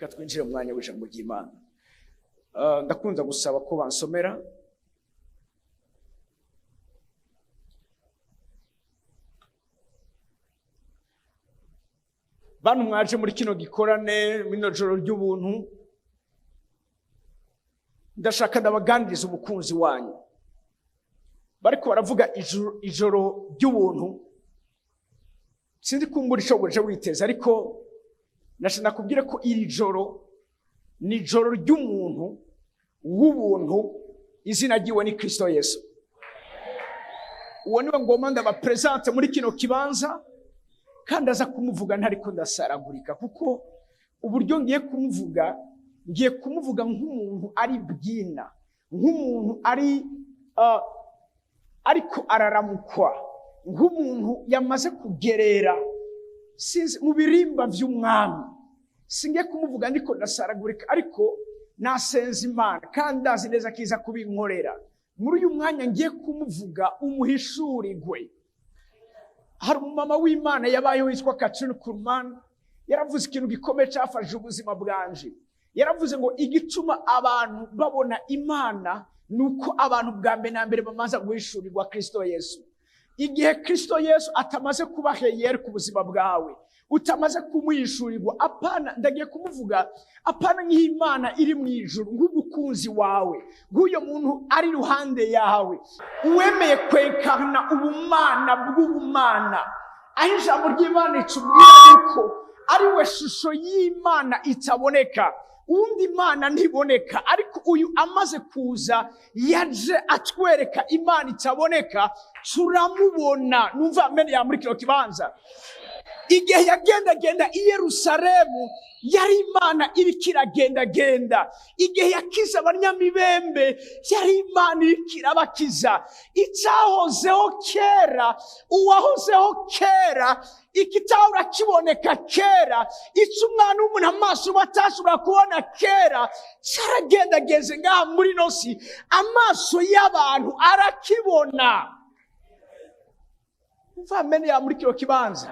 reka twinjire mu mwanya w'ijambo ry'Imana. Ndakunze gusaba ko bansomera bantu mwaje muri kino gikorane mino joro ry'ubuntu. Ndashaka ndabaganiriza umukunzi wanyu. Bariko baravuga ijoro ry'ubuntu. Sindi kumbura ishoboje witeza, ariko nashaka kubwira ko iri joro ni joro ry'umuntu w'ubuntu, izina ryiwe ni Kristo Yesu. Uwo niwe ngoma ndabapresente muri kino kibanza, kandi aza kumuvuga ntariko ndasaragurika, kuko uburyo ngiye kumuvuga nk'umuntu ari bwina, nk'umuntu ari ariko araramukwa, nk'umuntu yamaze kugerera sinzi mu birimba vy'umwami. Singiye kumuvuga ndiko ndasaragurika, ariko nasenze Imana kandi azi neza kiza kubinkorera. Muri uyu mwanya ngiye kumuvuga umuhishurirwe. Hari umumama w'Imana yabayeho yitwa Katrin Kurman, yaravuze ikintu gikomeye cyafashije ubuzima bwanje. Yaravuze ngo igituma abantu babona Imana nuko abantu bwa mbere na mbere bamaze guhishurirwa Kristo Yesu. Igihe Kristo Yesu atamaze kuba heyeri ku buzima bwawe, utamaze kumuhishurirwa, apana ndagiye kumuvuga, apana nk'Imana iri mu ijuru, nk'ubukunzi wawe, nk'uyo muntu ari ruhande yawe, uwemeye kwerekana ubumana bw'ubumana, aho ijambo ry'Imana ritubwira yuko ari we shusho y'Imana itaboneka. Undi Imana ntiboneka, ariko uyu amaze kuza yaje atwereka Imana itaboneka, turamubona. Numva amene ya muri kino kibanza. Igihe yagendagenda i Yerusalemu, yari Imana iriko iragendagenda. Igihe yakiza abanyamibembe, yari Imana iriko irabakiza. Icyahozeho kera, uwahozeho kera, ikitahora kiboneka kera, icyo umwana w'umuntu amaso batashobora kubona kera, cyaragendageze ngaha muri nosi, amaso y'abantu arakibona. Umva amene ya muri kino kibanza.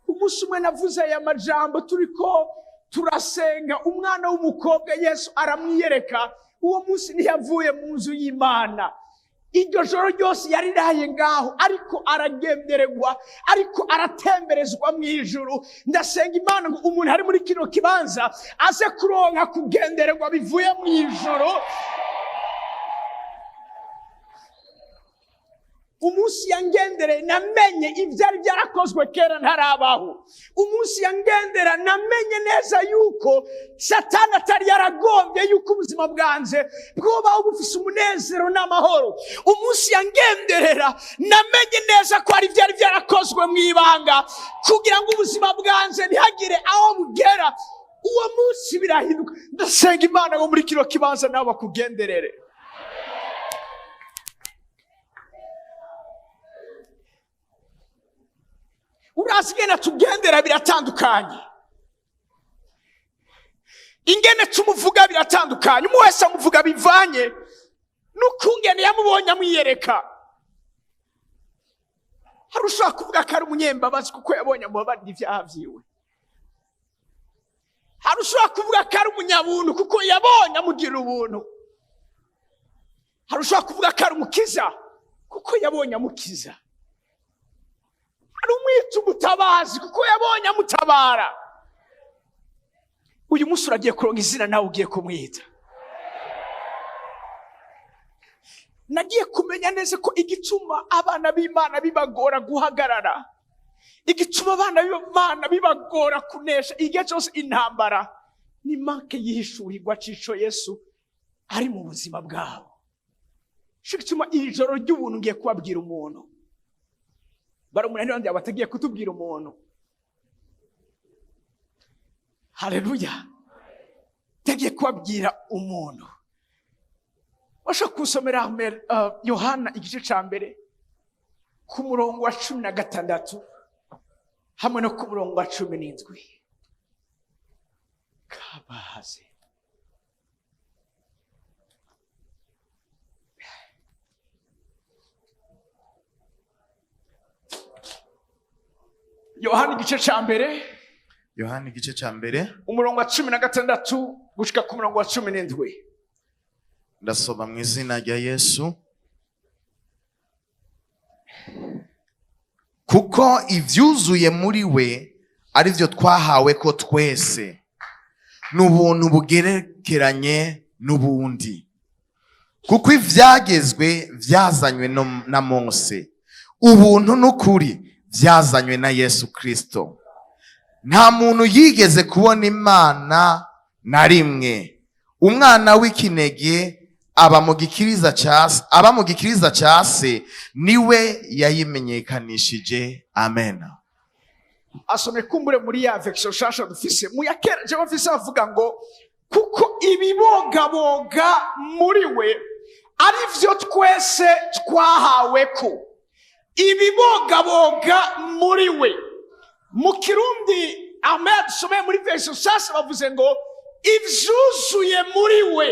Umunsi umwe navuze aya majambo turiko turasenga, umwana w'umukobwa Yesu aramwiyereka. Uwo munsi ntiyavuye mu nzu y'Imana. Iryo joro ryose yariraye ngaho, ariko aragendererwa, ariko aratemberezwa mu ijuru. Ndasenga Imana ngo umuntu ari muri kino kibanza aze kuronka kugendererwa bivuye mu ijuru. Umunsi yangendere namenye ivyari byarakozwe kera ntarabaho. Umunsi yangendera namenye neza yuko Satani atari yaragombye yuko ubuzima bwanje bwobaho bufise umunezero n'amahoro. Umunsi yangenderera namenye neza ko ari byari byarakozwe mu ibanga, kugira ngo ubuzima bwanje ntihagire aho bugera. Uwo munsi birahinduka. Ndasenga Imana ngo muri kino kibanza nawe bakugenderere. Urazigena tugendera biratandukanye. Ingene tumuvuga biratandukanye. Umwese amuvuga bivanye n'ukungene yamubonye amwiyereka. Hari ushobora kuvuga ko ari umunyembabazi kuko yabonye amubabarira ivyaha vyiwe. Hari ushobora kuvuga ko ari umunyabuntu kuko yabonye amugira ubuntu. Hari ushobora kuvuga ko ari umukiza kuko yabonye amukiza. Umwita umutabazi kuko yabonye amutabara. Uyu munsi uragiye kuronka izina nawe ugiye kumwita. Nagiye kumenya neza ko igituma abana b'Imana bibagora guhagarara, igituma abana b'Imana bibagora kunesha igihe cyose intambara, ni manke yihishurirwa cico Yesu ari mu buzima bwabo. Shikituma iri joro ry'ubuntu ngiye kubabwira umuntu. Baramunani bandi abatagiye kutubwira umuntu. Haleluya. Tagiye kubabwira umuntu. Washa kusomera Yohana igice ca mbere ku murongo wa 16 hamwe no ku murongo wa 17. Kabaze. Yohana igice ca mbere Yohana igice cya mbere umurongo wa 16 gushika ku murongo wa 17. Ndasoma mu izina rya Yesu. Kuko ivyuzuye muri we ari byo twahawe ko twese n'ubuntu bugerekeranye n'ubundi. Kuko ivyagezwe vyazanywe na Mose, ubuntu n'ukuri vyazanywe na Yesu Kristo. Nta muntu yigeze kubona Imana na rimwe. Umwana w'ikinege aba mu gikiriza cya se niwe yayimenyekanishije. Amen. Asome kumbure muri ya vection shasha dufise mu yakera je bafise avuga ngo kuko ibibogaboga muri we ari byo twese twahawe ko. Ibibogaboga muri we mu Kirundi Ahmed some muri version shasha bavuze ngo ivyuzuye muri we.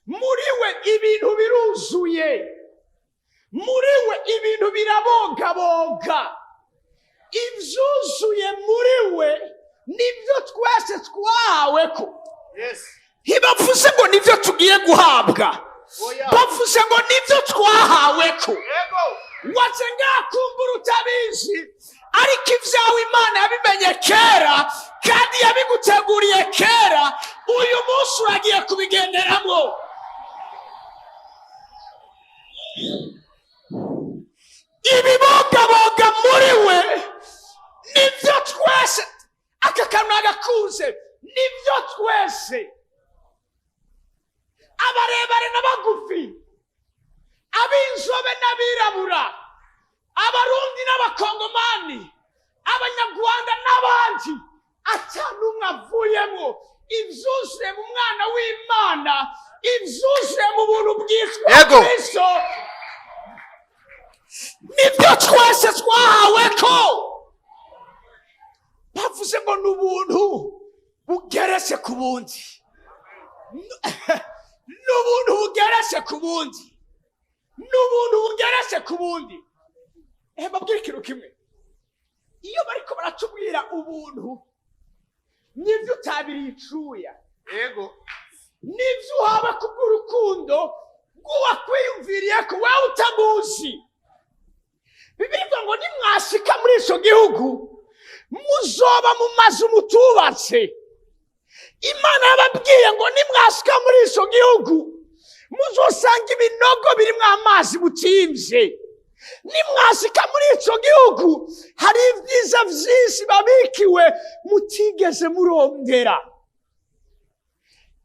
Muri we ibintu biruzuye, muri we ibintu birabogaboga. Ivyuzuye muri we nibyo twese twahawe ko. Ntibavuze ngo nibyo tugiye guhabwa, bavuze ngo nibyo twahawe ko. Wace ngakumbura utabizi, ariko ivyawe Imana yabimenye kera kandi yabiguteguriye kera. Uyu munsi uragiye kubigenderamwo. Ibibogaboga muri we nibyo twese. Aka kantu agakuze nibyo twese, abarebare n'abagufi, ab'inzobe n'abirabura, abarundi n'abakongomani, abanyarwanda n'abandi, atanumwe avuyemo. Ivyuzuye mu mwana w'Imana, ivyuzuye mu buntu bwitwa Kristo, nibyo twese twahawe ko. Bavuze ngo n'ubuntu bugeretse ku bundi, n'ubuntu bugeretse ku bundi, n'ubuntu bugeretse ku bundi. Mbabwira ikintu kimwe, iyo bariko baratubwira ubuntu nivyo utabiriye icuya, nivyo uhaba kubw'urukundo rw'uwakwiyumviriye ko wewe utamuzi. Bibiliya ngo nimwashika muri ico gihugu muzoba mu mazu mutubatse. Imana yababwiye ngo nimwashika muri ico gihugu muzosanga ibinogo birimwo amazi mutimvye. Nimwashika muri ico gihugu hari ibyiza vyinshi babikiwe mutigeze murondera.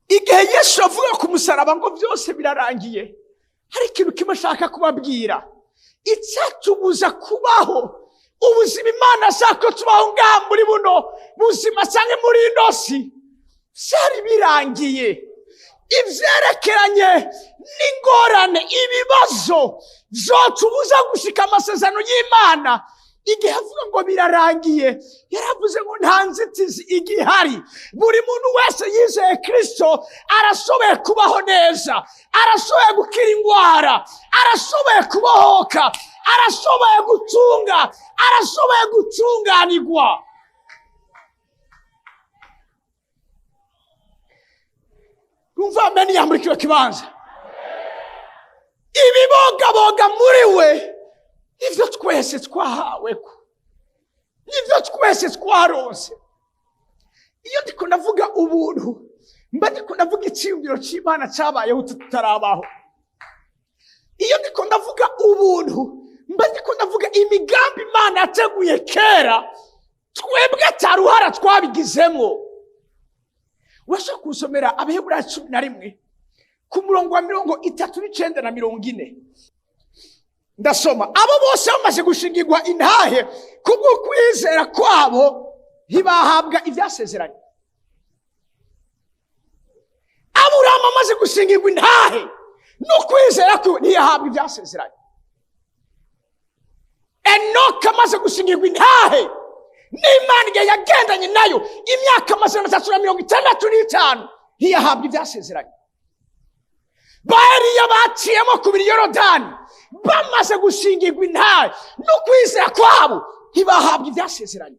Igihe Yesu avuga ku musaraba ngo byose birarangiye, hari ikintu kimwe ashaka kubabwira. Icyatubuza kubaho ubuzima Imana ashaka tubaho ngaha muri buno buzima cyangwa muri ino si byari birangiye. Ivyerekeranye n'ingorane, ibibazo vyotubuza gushika amasezerano y'Imana, igihe avuga ngo birarangiye, yaravuze ngo nta nzitizi igihari. Buri muntu wese yizeye Kristo arashoboye kubaho neza, arashoboye gukira ingwara, arashoboye kubohoka, arashoboye gutunga, arashoboye gutunganirwa. Umva ameni ya muri kiyo kibanza. Ibibogaboga muri we nivyo twese twahawe ko, nivyo twese twaronse. Iyo ndiko ndavuga ubuntu mba ndiko ndavuga icyiyumviro cy'Imana cyabayeho tutarabaho. Iyo ndiko ndavuga ubuntu mba ndiko ndavuga imigambi Imana yateguye kera twebwe ataruhara twabigizemo. Washa kusomera Abaheburayo 11 ku murongo wa 39 na 40. Ndasoma, abo bose bamaze gushingirwa intahe kubwo kwizera kwabo ntibahabwa ibyasezeranye. Aburahamu amaze gushingirwa intahe no kwizera ko ntiyahabwa ibyasezeranye. Enoka amaze gushingirwa intahe n'Imana igihe yagendanye nayo imyaka 365 ntiyahabwa ibyasezeranye. Bariya baciyemo kubiri Yorodani bamaze gushingirwa intahe no kwizera kwabo ntibahabwa ibyasezeranye.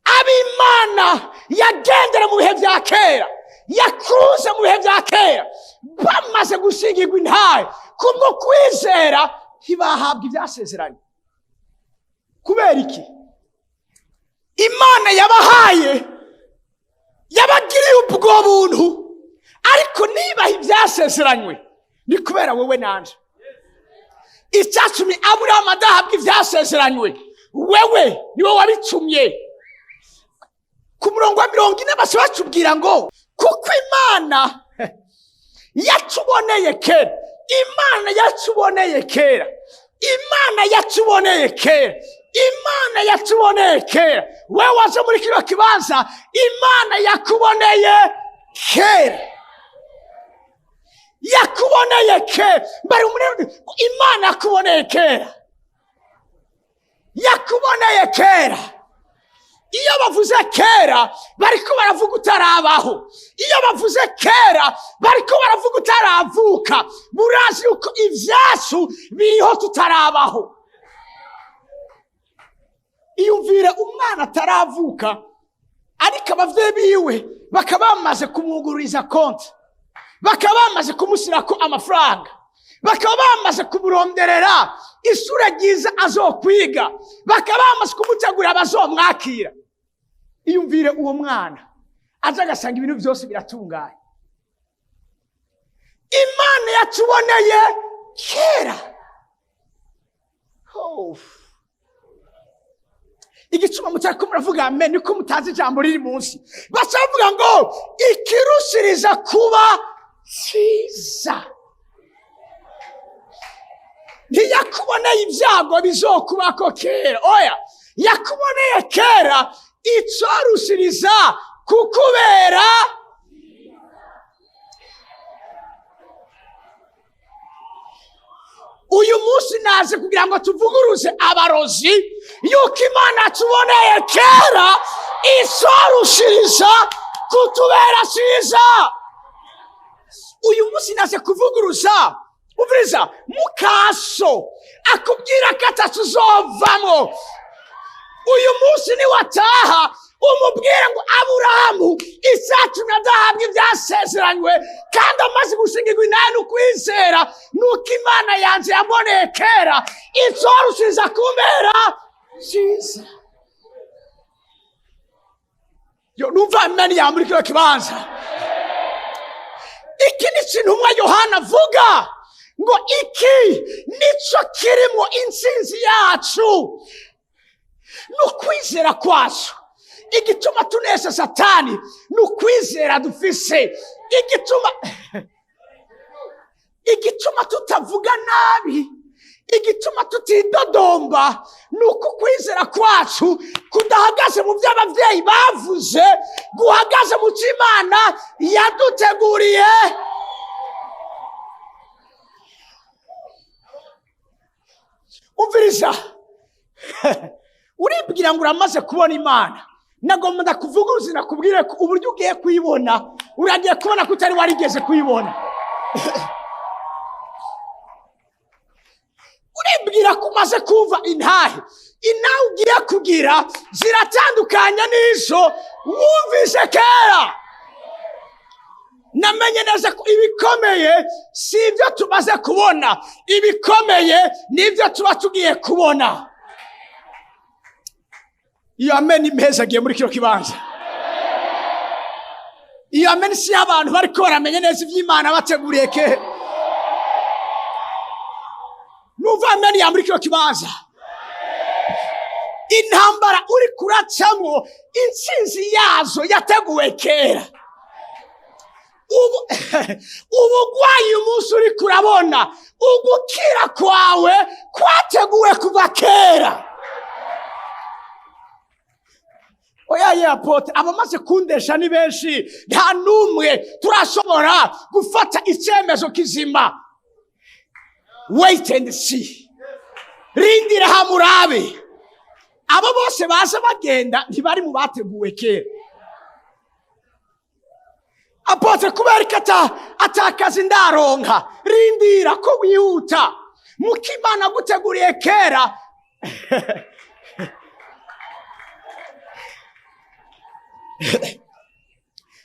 ab'Imana yagendera mu bihe bya kera, yakuze mu bihe bya kera, bamaze gushingirwa intahe kubwo kwizera ntibahabwa ibyasezeranye. Kubera iki? Imana yabahaye, yabagiriye ubwo buntu, ariko nibaha ibyasezeranywe ni kubera wowe nanje. Icyatumye Aburahamu adahabwa ibyasezeranywe, wewe niwe wabicumye. Ku murongo wa 40 base batubwira ngo kuko Imana yatuboneye kera, Imana yatuboneye kera, Imana yatuboneye kera, Imana yatuboneye kera. Wewe waje muri kino kibanza, Imana yakuboneye kera, yakuboneye kera. Bari umunene Imana yakuboneye kera, yakuboneye kera. Iyo bavuze kera bariko baravuga utarabaho, iyo bavuze kera bariko baravuga utaravuka. Murazi uko ivyacu biriho tutarabaho. Iyumvire umwana ataravuka, ariko abavyeyi biwe bakaba bamaze kumwugururiza konti, bakaba bamaze kumushyirako amafaranga, bakaba bamaze kumuronderera isura ryiza azokwiga, bakaba bamaze kumutegurira abazomwakira. Iyumvire uwo mwana aza agasanga ibintu byose biratunganye. Imana yatuboneye kera. Igituma mutariko muravuga amen niko mutazi ijambo riri munsi. Bacavuga ngo ikirushiriza kuba cyiza. Ntiyakuboneye ibyago bizokubako kera, oya, yakuboneye kera icorushiriza kukubera. Uyu munsi naje kugira ngo tuvuguruze abarozi yuko Imana yatuboneye kera icorushiriza kutubera cyiza. Uyu munsi naje kuvuguruza, uviriza, mukaso akubwira ko atatuzovamo. Uyu munsi ni wataha umubwire ngo Aburahamu icyatumye adahabwa ibyasezeranywe kandi amaze gushingirwa intahe n'ukwizera nuko Imana yanjye yaboneye kera icorushiriza kumbera cyiza. Yo numva amen ya muri kino kibanza. Iki ni ikintu umwe Yohana avuga ngo iki nico kirimo intsinzi yacu n'ukwizera kwacu. Igituma tunesha Satani n'ukwizera dufise. Igituma tutavuga nabi, igituma tutidodomba nuko kwizera kwacu kudahagaze mu by'abavyeyi bavuze, guhagaze mu cy'Imana yaduteguriye. Umviriza, uribwira ngo uramaze kubona Imana, nagomba ndakuvuguruza nakubwire ko uburyo ugiye kuyibona uragiye kubona ko utari warigeze kuyibona. Uribwira ko umaze kumva intahe ugiye kugira ziratandukanye n'izo wumvise kera. Namenye neza ko ibikomeye si ibyo tumaze kubona, ibikomeye nibyo tuba tugiye kubona. Iyo amen impezagiye muri kino kibanza. Iyo amen si abantu bariko baramenye neza iby'Imana bateguriye ke. Numva amen ya muri kino kibanza. Intambara uri kuracamo intsinzi yazo yateguwe kera. Ubugwayi umunsi uri kurabona, ugukira kwawe kwateguwe kuva kera. Oya airport abamaze kundesha ni benshi, nta numwe turashobora gufata icyemezo kizima. Wait and see. Rindira hamurabe. Abo bose baza bagenda ntibari mu bateguwe kera. Apotre kubera ko atakaza ndaronka, rindira ko wihuta. Mukimana guteguriye kera.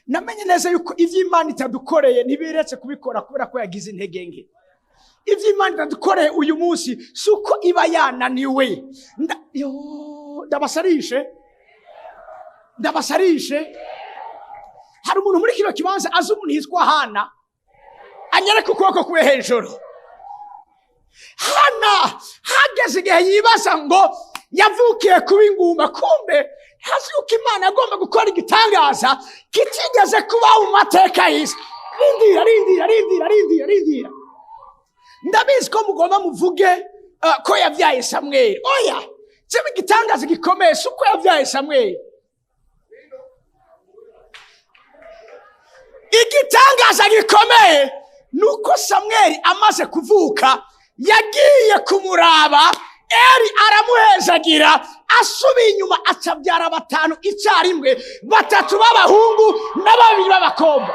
namenye neza yuko ivy'Imana itadukoreye ntibiretse kubikora kubera ko yagize intege nke. Ivy'Imana itadukoreye uyu munsi suko iba yananiwe. Ndabasarishe hari umuntu muri kino kibanza azi umuntu yitwa Hana, anyereka ukuboko kuwe hejuru. Hana hageze igihe yibaza ngo yavukiye kuba ingumba, kumbe hazi yuko Imana agomba gukora igitangaza kitigeze kubaho mu mateka y'isi. Rindira. Ndabizi ko mugomba muvuge ko yavyaye Samweli. Oya, cyo igitangaza gikomeye suko yavyaye Samweli. Igitangaza gikomeye nuko Samweli amaze kuvuka yagiye kumuraba, Eli aramuhezagira, asubiye inyuma acabyara 5 icyarimwe, 3 b'abahungu na 2 b'abakobwa.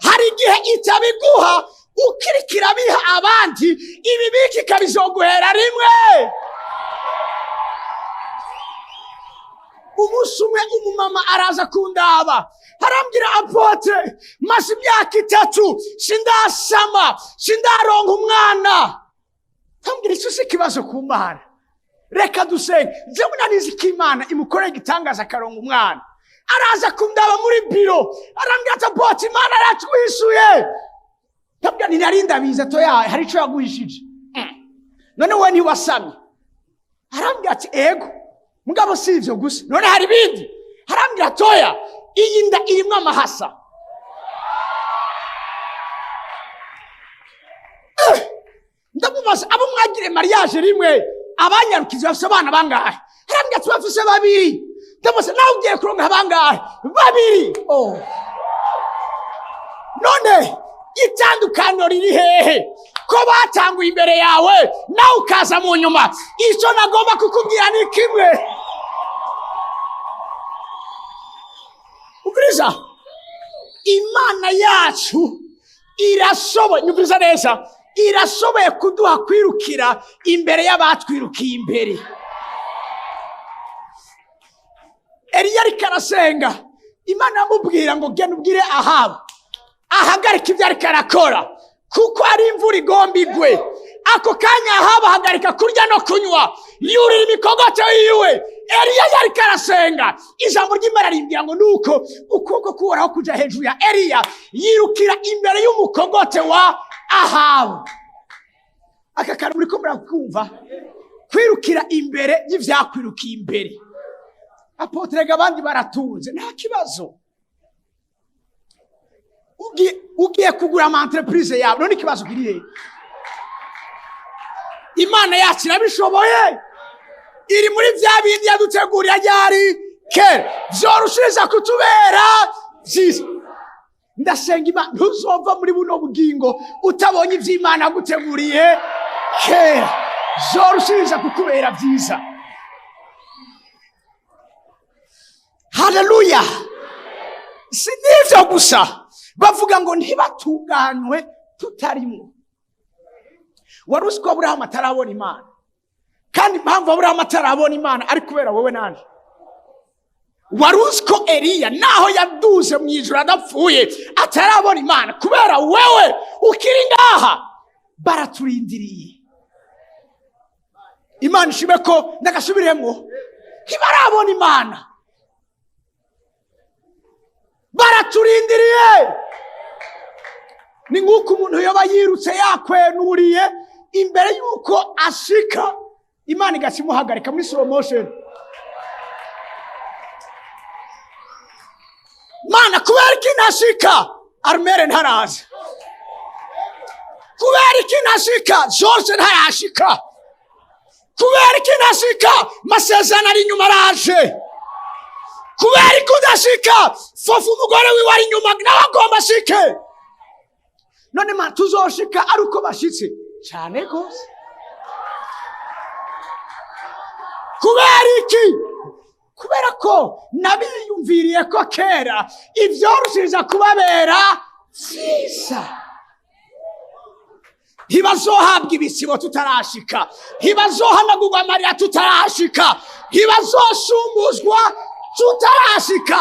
Hari igihe itabiguha ukirikira biha abandi, ibibiki kabizoguhera rimwe. Umunsi umwe umumama araza kundaba, arambwira Apotre, maze imyaka 3 sindasama, sindaronka umwana. Tambwira icyo se kibazo ku Mana. Reka dusenge. Je munanizi ko Imana imukorera igitangaza akaronka umwana. Araza kundaba muri biro, arambwira ati Apotre, Imana yaratwishuye. Tambwira ninarinda biza to yawe hari ico yaguhishije. None we ni wasami. Arambwira ati ego. Mugabo si ivyo gusa, none hari bindi. Arambwira toya, iyi nda irimwo amahasa. Ndamubaza abo mwagire mariage rimwe, abanyarukizi bafise abana bangahe? Arambwira ati bafise 2. Ndamubaza nawe ugiye kuronka bangahe? 2. Oh. None itandukaniro riri hehe? Ko batanguye imbere yawe nawe ukaza mu nyuma. Icyo nagomba kukubwira ni kimwe. Ubiriza, Imana yacu irashoboye, nyumviriza neza, irashoboye kuduha kwirukira imbere y'abatwirukiye imbere. Eliya ariko arasenga, Imana yamubwira ngo genda ubwire Ahabu ahagarika ibyo ariko arakora, kuko ari imvura igomba igwe. Ako kanya Ahabu ahagarika kurya no kunywa, yurira imikogoto yiwe. Eliya yariko arasenga, ijambo ry'Imana rimbwira ngo nuko ukuboko kuhoraho kuja hejuru ya Eliya, yirukira imbere y'umukogote wa Ahabu. Aka kantu muriko murakumva? Kwirukira imbere y'ivyakwirukiye imbere. Apotre abandi baratunze nta kibazo. Ugiye kugura ama entreprise yawe, none ikibazo kiri he? Imana yacu irabishoboye. Iri muri vya bindi yadutegurira ryari kera, vyorushiriza kutubera vyiza. Ndasenga Imana ntuzova muri buno bugingo utabonye ivy'Imana yaguteguriye kera, vyorushiriza kukubera vyiza. Haleluya. Sinivyo gusa, bavuga ngo ntibatunganywe tutarimo. Waruzi ko Aburahamu atarabona Imana, kandi impamvu Aburahamu atarabona Imana ari kubera wowe nanje. Waruzi ko Eliya naho yaduze mu ijuru adapfuye atarabona Imana kubera wewe ukiri ngaha. Baraturindiriye. Imana ishime ko ndagasubiremo, ntibarabona Imana. Baraturindiriye. Ni nguko umuntu yoba yirutse yakwenuriye imbere yuko ashika, Imana igasimuhagarika muri slow motion. Mana kubera iki nashika Armere ntaraza, kubera iki nashika George ntayashika, kubera iki nashika Masezerano ari inyuma araje, kubera iki udashika Fofu umugore wiwe ari inyuma nawe agomba ashike. None ma tuzoshika ari uko bashitse cyane gose. Kubera iki? Kubera ko nabiyumviriye ko kera ivyorushiriza kubabera vyiza. ntibazohabwa ibisibo tutarashika, ntibazohanagurwa amarira tutarashika, ntibazoshunguzwa tutarashika.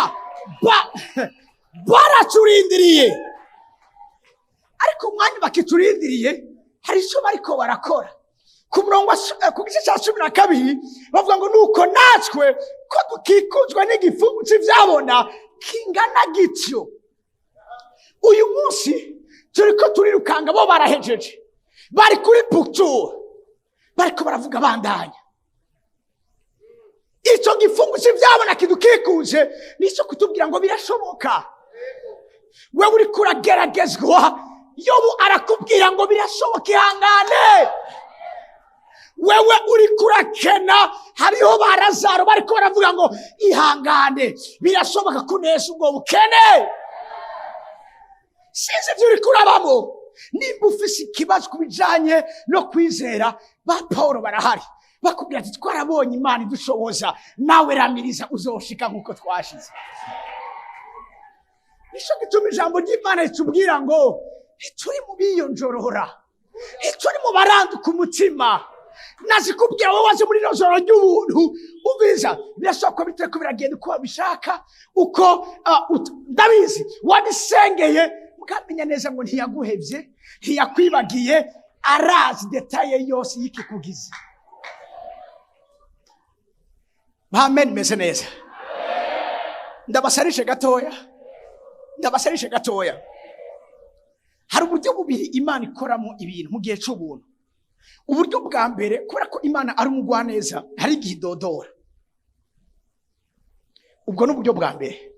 Baraturindiriye, ariko umwanya bakiturindiriye hari icyo bariko barakora. Ku murongo ku gice cya 12 bavuga ngo nuko natwe ko dukikuzwa n'igifungu cy'ivyabona kingana gityo. Uyu munsi turiko turirukanga, bo barahejeje, bari kuri puktu, bariko baravuga bandanya. Icyo gifungu cy'ivyabona kidukikuje nico kutubwira ngo birashoboka. Wewe uri kurageragezwa, Yobu arakubwira ngo birashoboka, ihangane. Wewe uri kurakena, hariho barazaro bariko baravuga ngo ihangane, birashoboka kunesha ubwo bukene. Sinzi ibyo uri kurabamo. Nimba ufise ikibazo kubijanye no kwizera, ba Paulo barahari bakubwira ati twarabonye Imana idushoboza, nawe ramiriza uzoshika nkuko twashize. Nisho gituma ijambo ry'Imana ritubwira ngo turi mu biyonjorora, turi mu baranduka umutima. Nazikubwira wowe waje muri Ijoro ry'Ubuntu, ubiza birashoboka biteko biragenda uko babishaka, uko ndabizi wabisengeye mukamenya neza ngo ntiyaguhevye, ntiyakwibagiye, arazi detaye yose y'ikikugize. Amen. Meze neza. Ndabasarishe gatoya. Hari uburyo bubiri Imana ikoramo ibintu mu gihe cy'ubuntu. Uburyo bwa mbere, kubera ko Imana ari umugwaneza, hari igihe idodora. Ubwo ni uburyo bwa mbere.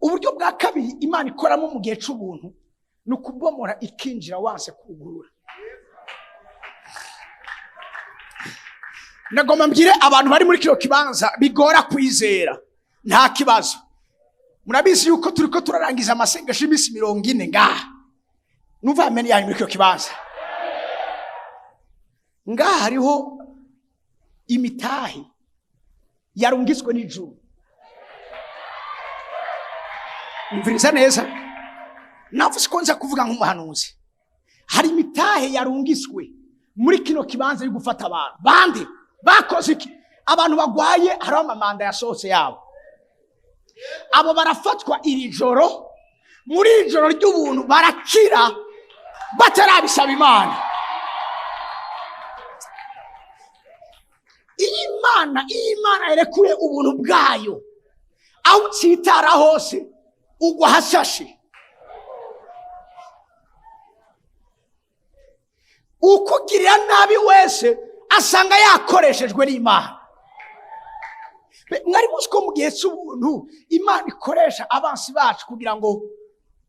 Uburyo bwa kabiri Imana ikoramo mu gihe cy'ubuntu ni ukubomora ikinjira wanse kugurura. Nagomba mbwire abantu bari muri kino kibanza bigora kwizera, nta kibazo. Murabizi yuko turiko turarangiza amasengesho y'imisi 40 ngaha. Nuva ameni yanyu muri kino kibanza. Ngaha hariho imitahi yarungiswe n'ijuru. Mviriza neza. Navuze ko nza kuvuga nk'umuhanuzi. Hari imitahe yarungiswe muri kino kibanza yo gufata abantu. Bande bakoze iki? Abantu bagwaye, hari amamanda yasohotse yabo. Abo barafatwa iri joro, muri Ijoro ry'Ubuntu barakira batarabisaba Imana. Imana yerekuye ubuntu bwayo, aho citara hose ugwa hashashe. Ukugirira nabi wese asanga yakoreshejwe n'Imana. Mwari muzi ko mu gihe cy'ubuntu Imana ikoresha abansi bacu kugira ngo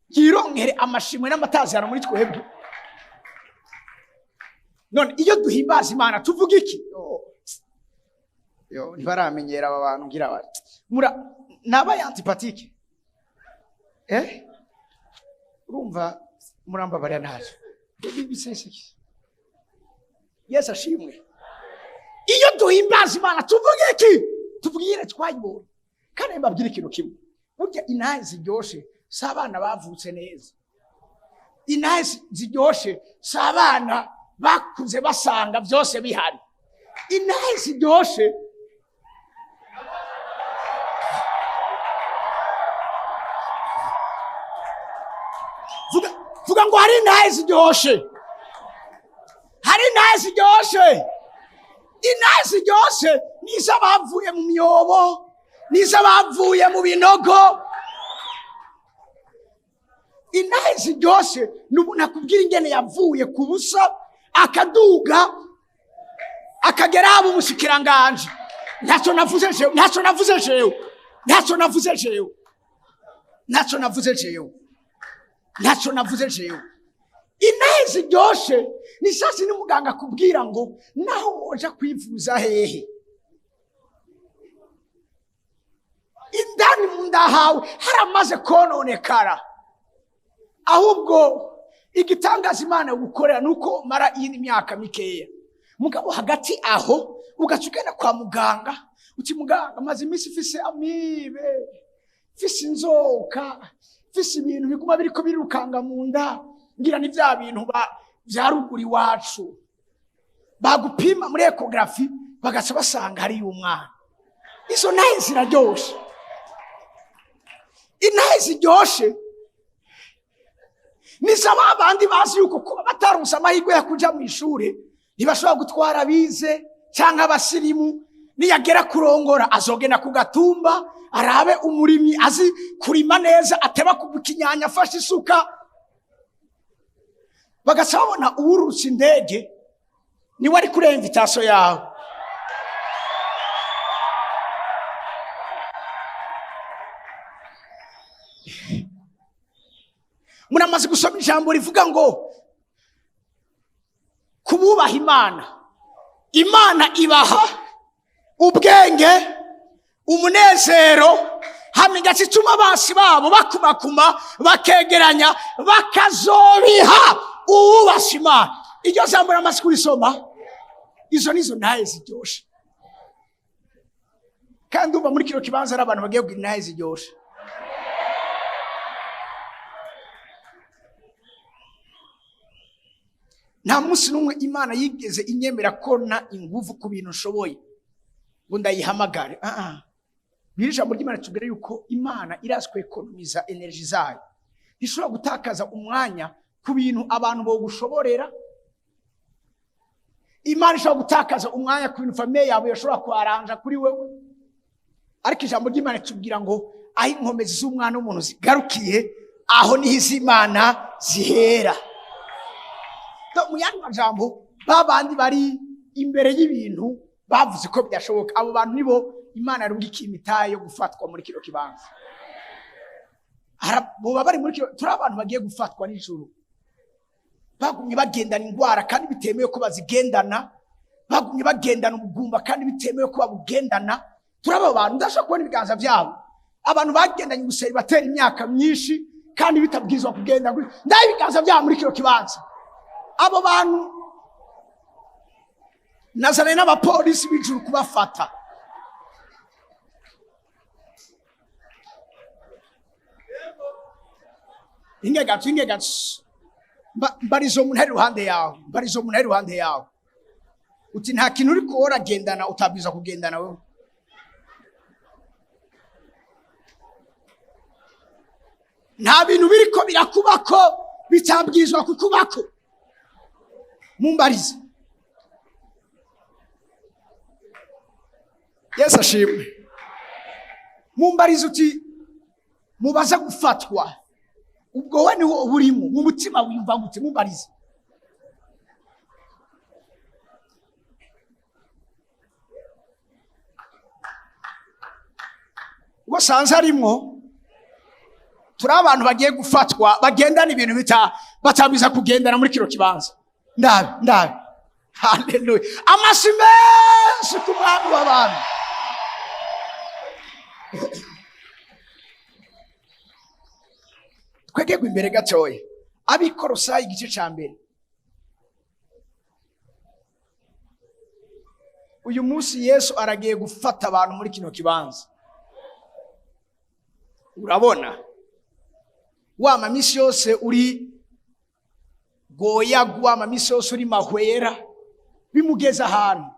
yironkere amashimwe n'amatazirano muri twebwe. None iyo duhimbaza Imana tuvuga iki? Ntibaramenyera aba bantu ngira bati naba antipatike. Urumva muramba bari naje. Biseseki. Yesu ashimwe. Iyo duhimbaza Imana tuvuga iki? Tubwire twayibonye. Kandi mbabwire ikintu kimwe. Burya inahe ziryoshe sabana bavutse neza. Inahe ziryoshe sabana bakuze basanga byose bihari. Inahe ziryoshe vuga ngo hari inahe ziryoshe. Hari inahe ziryoshe. Inahe ziryoshe nizo bavuye mu myobo, nizo bavuye mu binogo. Inahe ziryoshe nakubwira ingene yavuye ku busa akaduga akagera abo umushikiranganje. Ntacyo navuze jewe. Inahe ziryoshe ni sasi n'umuganga kubwira ngo naho woja kwivuza hehe, indani munda hawe haramaze kononekara. Ahubwo igitangaza Imana gukorera nuko mara iyi myaka mikeya, mugabo hagati aho ugacugenda kwa muganga, uti muganga maze imisi fise amibe, fise inzoka, fise ibintu biguma biriko birukanga mu nda, ngira ni bya bintu vya ruguru iwacu bagupima muri ecography bagaca basanga hari umwana. Izo naye ziraryoshe. Inaye ziryoshe nisaba abandi bazi yuko kuba bataronse amahirwe ya kuja mu ishure ntibashobora gutwara abize cyangwa abasirimu. Niyagera kurongora azogena ku gatumba arabe umurimyi azi kurima neza ateba kubukinyanya afashe isuka. Bagaca babona uwurutse indege niwe ari kuri invitation yawe. Muramaze gusoma ijambo rivuga ngo kububaha Imana. Imana ibaha ubwenge, umunezero, hamwe gatituma basi babo bakumakuma bakegeranya bakazobiha uwubasha Imana. Iryo jambo ramaze kurisoma. Izo nizo naye ziryoshe. Kandi uba muri kino kibanza ari abantu bagiye kugira naye ziryoshe. Nta munsi n'umwe Imana yigeze inyemera kona inguvu ku bintu nshoboye ngo ndayihamagare. Ijambo ry'Imana tubwira yuko Imana irazwe ekonomiza energy zayo. Ishobora gutakaza umwanya ku bintu abantu bo gushoborera. Imana ishobora gutakaza umwanya ku bintu famille yawe yashobora kwaranja kuri wewe. Ariko ijambo ry'Imana tubwira ngo aho inkomezi z'umwana w'umuntu zigarukiye aho niho iz'Imana zihera. Mu yandi majambo babandi bari imbere y'ibintu bavuze ko byashoboka, abo bantu nibo Imana yarungikiye imitahe yo gufatwa muri kino kibanza. Bo bari muri kino, turi abantu bagiye gufatwa n'ijuru. Bagumye bagendana indwara kandi bitemewe ko bazigendana. Bagumye bagendana ubugumba kandi bitemewe ko babugendana. Turaba abantu ndashaka kubona ibiganza byabo. Abantu bagendanye guseri batera imyaka myinshi kandi bitabwizwa kugenda. Ndaye ibiganza byabo muri kino kibanza. Abo bantu nazane n'abapolisi b'ijuru kubafata. Ingegatsu mbarizo umuntu ari ruhande yawe. Mbarizo umuntu ari ruhande yawe. Uti nta kintu uri kuora gendana utabwiza kugendana wewe. Nta bintu biriko birakubako bitabwizwa kukubako. Mumbarize. Yesu ashimwe. Mumbarize uti mubaza gufatwa. Ubwo we niho burimo mu mutima wiyumva gute? Mumbarize. Ubwo sanze arimo turi abantu bagiye gufatwa bagendana ibintu batabiza kugendana muri kiro kibanza. Ndabe. Hallelujah. Amashime sikumwami w'abantu. Twegegwe imbere gatoya. Abikorosayi igice ca mbere. Uyu munsi Yesu aragiye gufata abantu muri kino kibanza. Urabona? Wama misi yose uri goya wama misi yose uri mahwera bimugeza ahantu.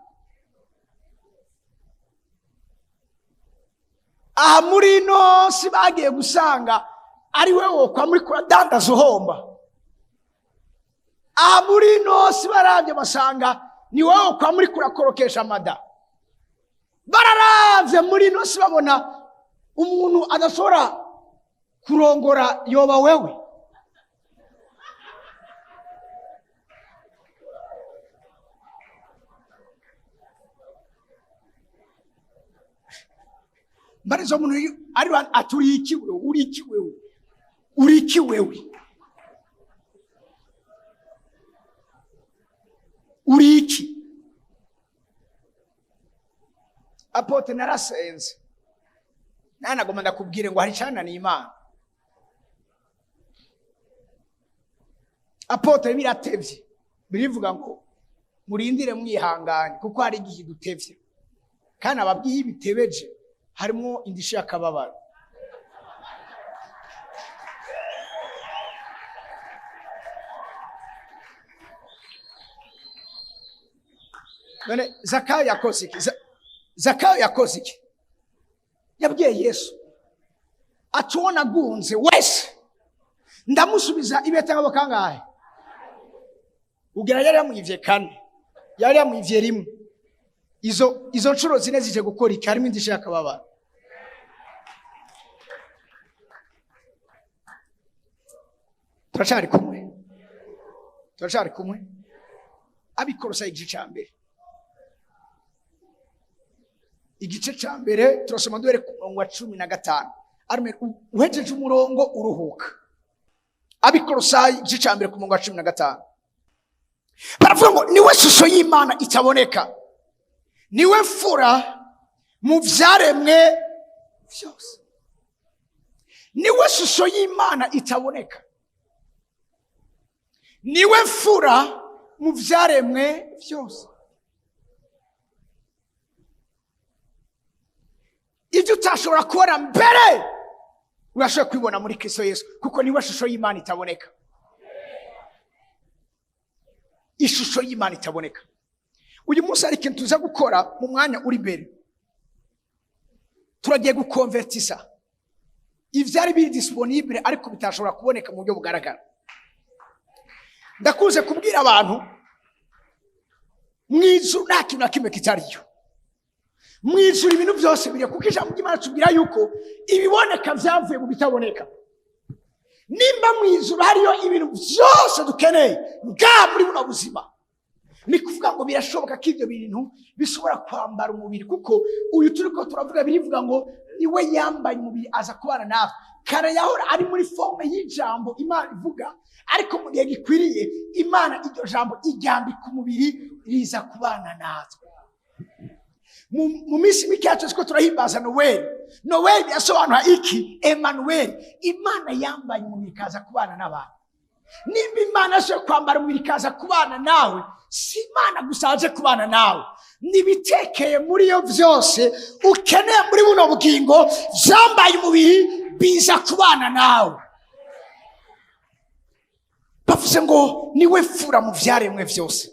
Aha muri no si bagiye gusanga ari wewe kwa muri kuradandaza uhomba. Aha muri no si barabye basanga ni wewe kwa muri kurakorokesha amada. Bararavye muri no si babona umuntu adashobora kurongora yoba wewe. Mbarizo umuntu ari aturikiwe urikiwe uriki apote narasenze nana goma ndakubwire ngo hari cyana ni Imana. Apote biratevye birivuga ngo murindire mwihangane kuko hari igihe dutevye kandi ababwiye bitebeje harimo indishyi yakababara. none Zakayo yakoze iki? Zakayo yakoze iki? Yabwiye Yesu atuona gunze wese ndamusubiza ibetanga kangahe? Ugira yari yamwivye kane, yari yamwivye rimwe. Izo nshuro zine zije gukora iki? Harimo indishe yakababara. Turacari kumwe abikorosa igice ca mbere turasoma duhere ku murongo wa 15. Arme uhejeje umurongo uruhuka. Abikorosa igice ca mbere ku murongo wa 15 baravuga ngo niwe shusho y'Imana itaboneka, niwe fura mu vyaremwe vyose. Niwe shusho y'Imana itaboneka, niwe fura mu vyaremwe vyose. Ibyo utashobora kubona mbere urashobora kwibona muri Kristo Yesu, kuko niwe shusho y'Imana itaboneka. Ishusho y'Imana itaboneka. Uyu munsi ari ikintu tuza gukora mu mwanya uri mbere. Turagiye gukonvertisa ivyari biri disponible ariko bitashobora kuboneka mu buryo bugaragara. Ndakuze kubwira abantu mwijuru nta kintu na kimwe kitariyo. Mwijuru ibintu byose biri, kuko ijambo ry'Imana tubwira yuko ibiboneka vyavuye mu bitaboneka. Nimba mwijuru hariyo ibintu byose dukeneye nga muri buno buzima, ni kuvuga ngo birashoboka ko ibyo bintu bishobora kwambara umubiri, kuko uyu turiko turavuga birivuga ngo niwe yambaye umubiri aza kubana nawe. Kare yahora ari muri forme y'ijambo Imana ivuga, ariko mu gihe gikwiriye Imana iryo jambo iryambika umubiri riza kubana natwe. Mu minsi mike yacu twiko turahimbaza Noel yasobanura iki? Emmanuel, Imana yambaye umubiri kaza kubana n'abantu. Nimba Imana yo kwambara umubiri kaza kubana nawe, si Imana gusa aje kubana nawe, nibitekeye muri yo vyose ukeneye muri buno bugingo vyambaye umubiri biza kubana nawe. Bavuze ngo niwe fura mu vyaremwe vyose.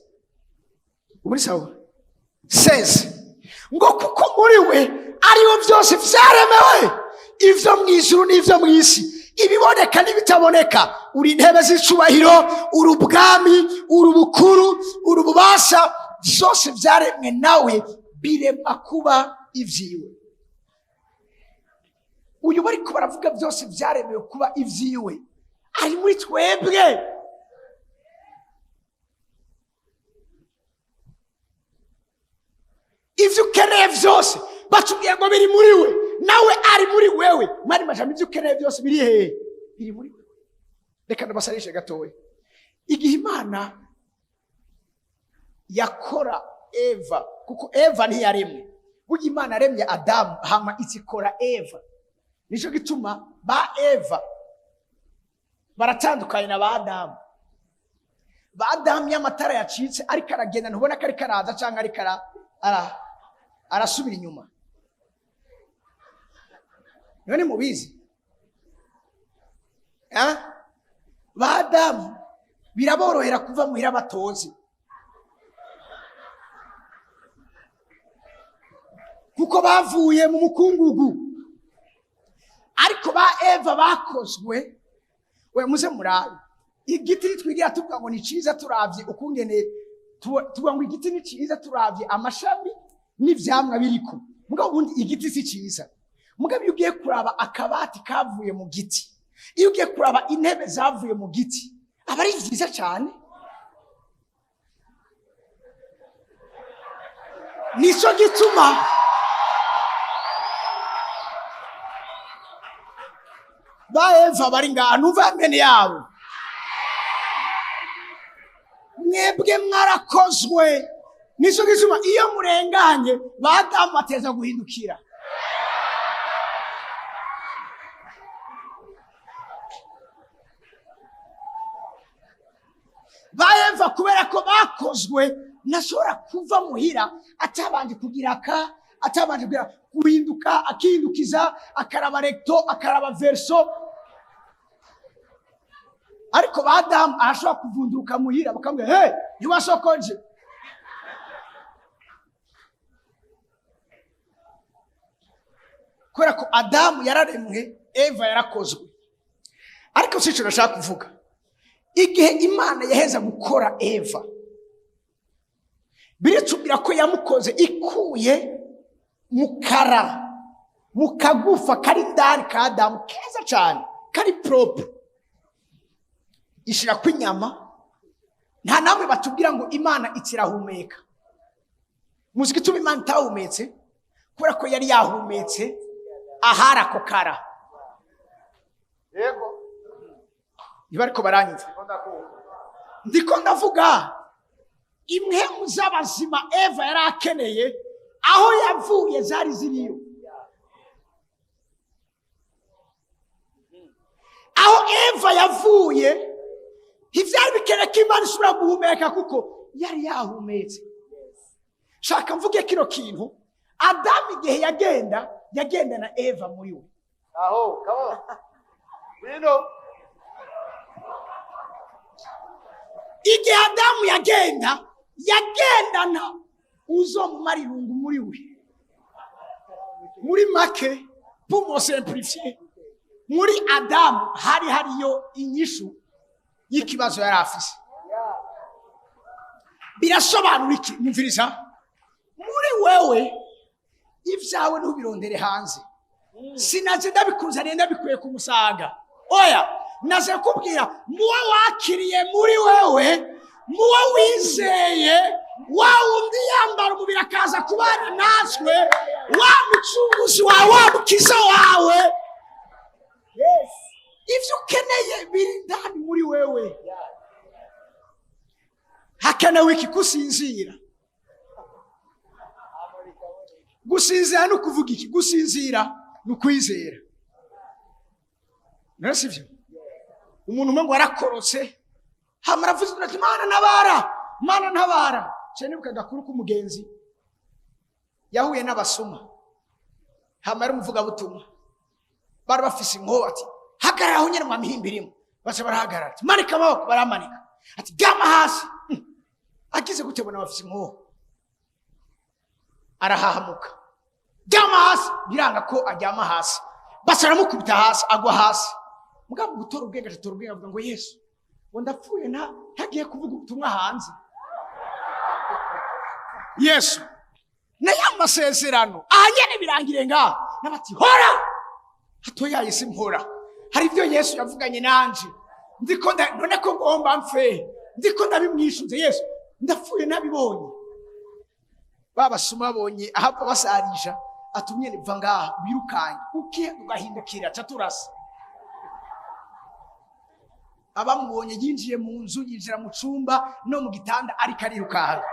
Muri sawa 16 ngo kuko muri we ariho byose vyaremewe, ivyo mwijuru n'ivyo mwisi, ibiboneka n'ibitaboneka. Uri intebe z'icubahiro, uri ubwami, uri ubukuru, uri ububasha, vyose vyaremwe nawe birema kuba ivyiwe. Uyu bariko baravuga byose vyaremewe kuba ivyiwe ari muri twebwe. Ivyo ukeneye vyose batubwiye ngo biri muri we, nawe ari muri wewe. Mari majambo ivyo ukeneye vyose biri hehe? Biri muri wewe. Reka ndabasarishe gatoya. Igihe Imana yakora Eva, kuko Eva ntiyaremwe, burya Imana yaremye Adamu hama itsikora Eva. Nico gituma ba Eva baratandukanye na ba Adamu. Ba Adamu y'amatara yacitse ariko aragenda, ntubona ko ariko araza cyangwa ariko arasubira inyuma. None mubizi ba Adamu biraborohera kuva muhira batozi, kuko bavuye mu mukungugu. Ariko ba Eva bakozwe, we muze murabe igiti twigira tuvuga ngo ni ciza turavye ukungene tuvuga ngo igiti ni ciza turavye amashami n'ivyamwa biriko, mugabo ubundi igiti si ciza. Mugabo iyo ugiye kuraba akabati kavuye mu giti, iyo ugiye kuraba intebe zavuye mu giti, aba ari vyiza cyane. Nico gituma ba Eva bari ngaha nuva mbene yabo. Mwebwe mwarakozwe. Nico gituma iyo murenganye ba Adamu ateza guhindukira. Ba Eva kubera ko bakozwe nashobora kuva muhira atabanje kugira atabanje guhinduka, akihindukiza, akaraba recto, akaraba verso. Ariko ba Adamu arashobora kuvunduka muhira bakambwira, hey, ntiwasokoje. kubera ko Adamu yararemwe, Eva yarakozwe. Ariko sico nashaka kuvuga, igihe Imana yaheza gukora Eva, biritubwira ko yamukoze ikuye mukara, mukagufa kari ndani ka Adamu keza cyane, kari propre, ishira kwinyama. Nta namwe batubwira ngo Imana itirahumeka. Muziki tuma Imana itahumetse kubera ko yari yahumetse ahara ko kara. Yego. Ibariko baranyumva. Ndiko ndavuga imwe muzabazima Eva yari akeneye aho yavuye zari ziriyo. Aho Eva yavuye ivyari bikene ko Imana isubira guhumeka kuko yari yahumetse. Shaka mvuge kino kintu, Adamu igihe yagenda na Eva muri we. Aho, come on. Igihe Adamu yagendana uzomumara irungu muri we. Muri make, pour me simplifier, muri Adamu hariyo inyishu y'ikibazo yari afise. Birasobanura iki? Mumviriza. Muri wewe ivyawe ntubirondere hanze. Sinaje ndabikuzaniye ndabikuye ku musaga. Oya, naze kubwira muwe wakiriye muri wewe, muwe wizeye, wa wundi yambara umubiri akaza kubana natwe, wa mucunguzi wawe, wa mukiza wawe. Yes. Ivyo ukeneye biri ndani muri wewe. Hakenewe iki? Gusinzira. Gusinzira no kuvuga iki? Gusinzira no kwizera. Nasi byo. Umuntu umwe ngo arakorotse, hamara avuze ati Mana ntabara. Cyane bukagakuru k'umugenzi yahuye n'abasuma. Hamara umuvuga butumwa. Bari bafise inko ati hagarara aho nyene mwamihimbirimo. Base barahagarara ati manika amaboko, baramanika. Ati gama hasi. Akize gutebona bafise inko. Arahahamuka. Gama hasi, biranga ko ajyama hasi. Base aramukubita hasi, agwa hasi. Mugabo gutora ubwenge atora ubwenge avuga ngo Yesu, ngo ndapfuye ntagiye kuvuga ubutumwa hanze. Yesu na yamasezerano ahanyene birangire nga nabati hora hatoya Yesu mpora. Hari ibyo Yesu yavuganye nanje, ndiko none ko ngomba mfe, ndiko ndabimwishuze. Yesu ndapfuye nabibonye. Babasuma bonye ahapfa basarisha atumye niva ngaha birukanye uke ugahindukira caturasa. Abamubonye yinjiye mu nzu, yinjira mu cumba no mu gitanda ari karirukaga.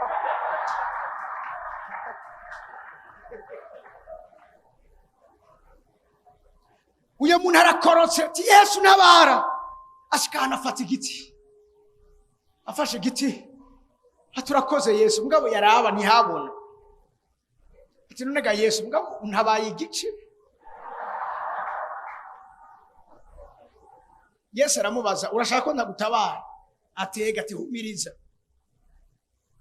Uyo muntu arakorotse ati Yesu ntabara. Ashikana afata igiti. Afashe igiti. Aturakoze Yesu, mugabo yaraba ntihabona. Ati none ga Yesu, mugabo ntabaye igice. Yesu aramubaza, urashaka ko ndagutabara? Atega ati humiriza.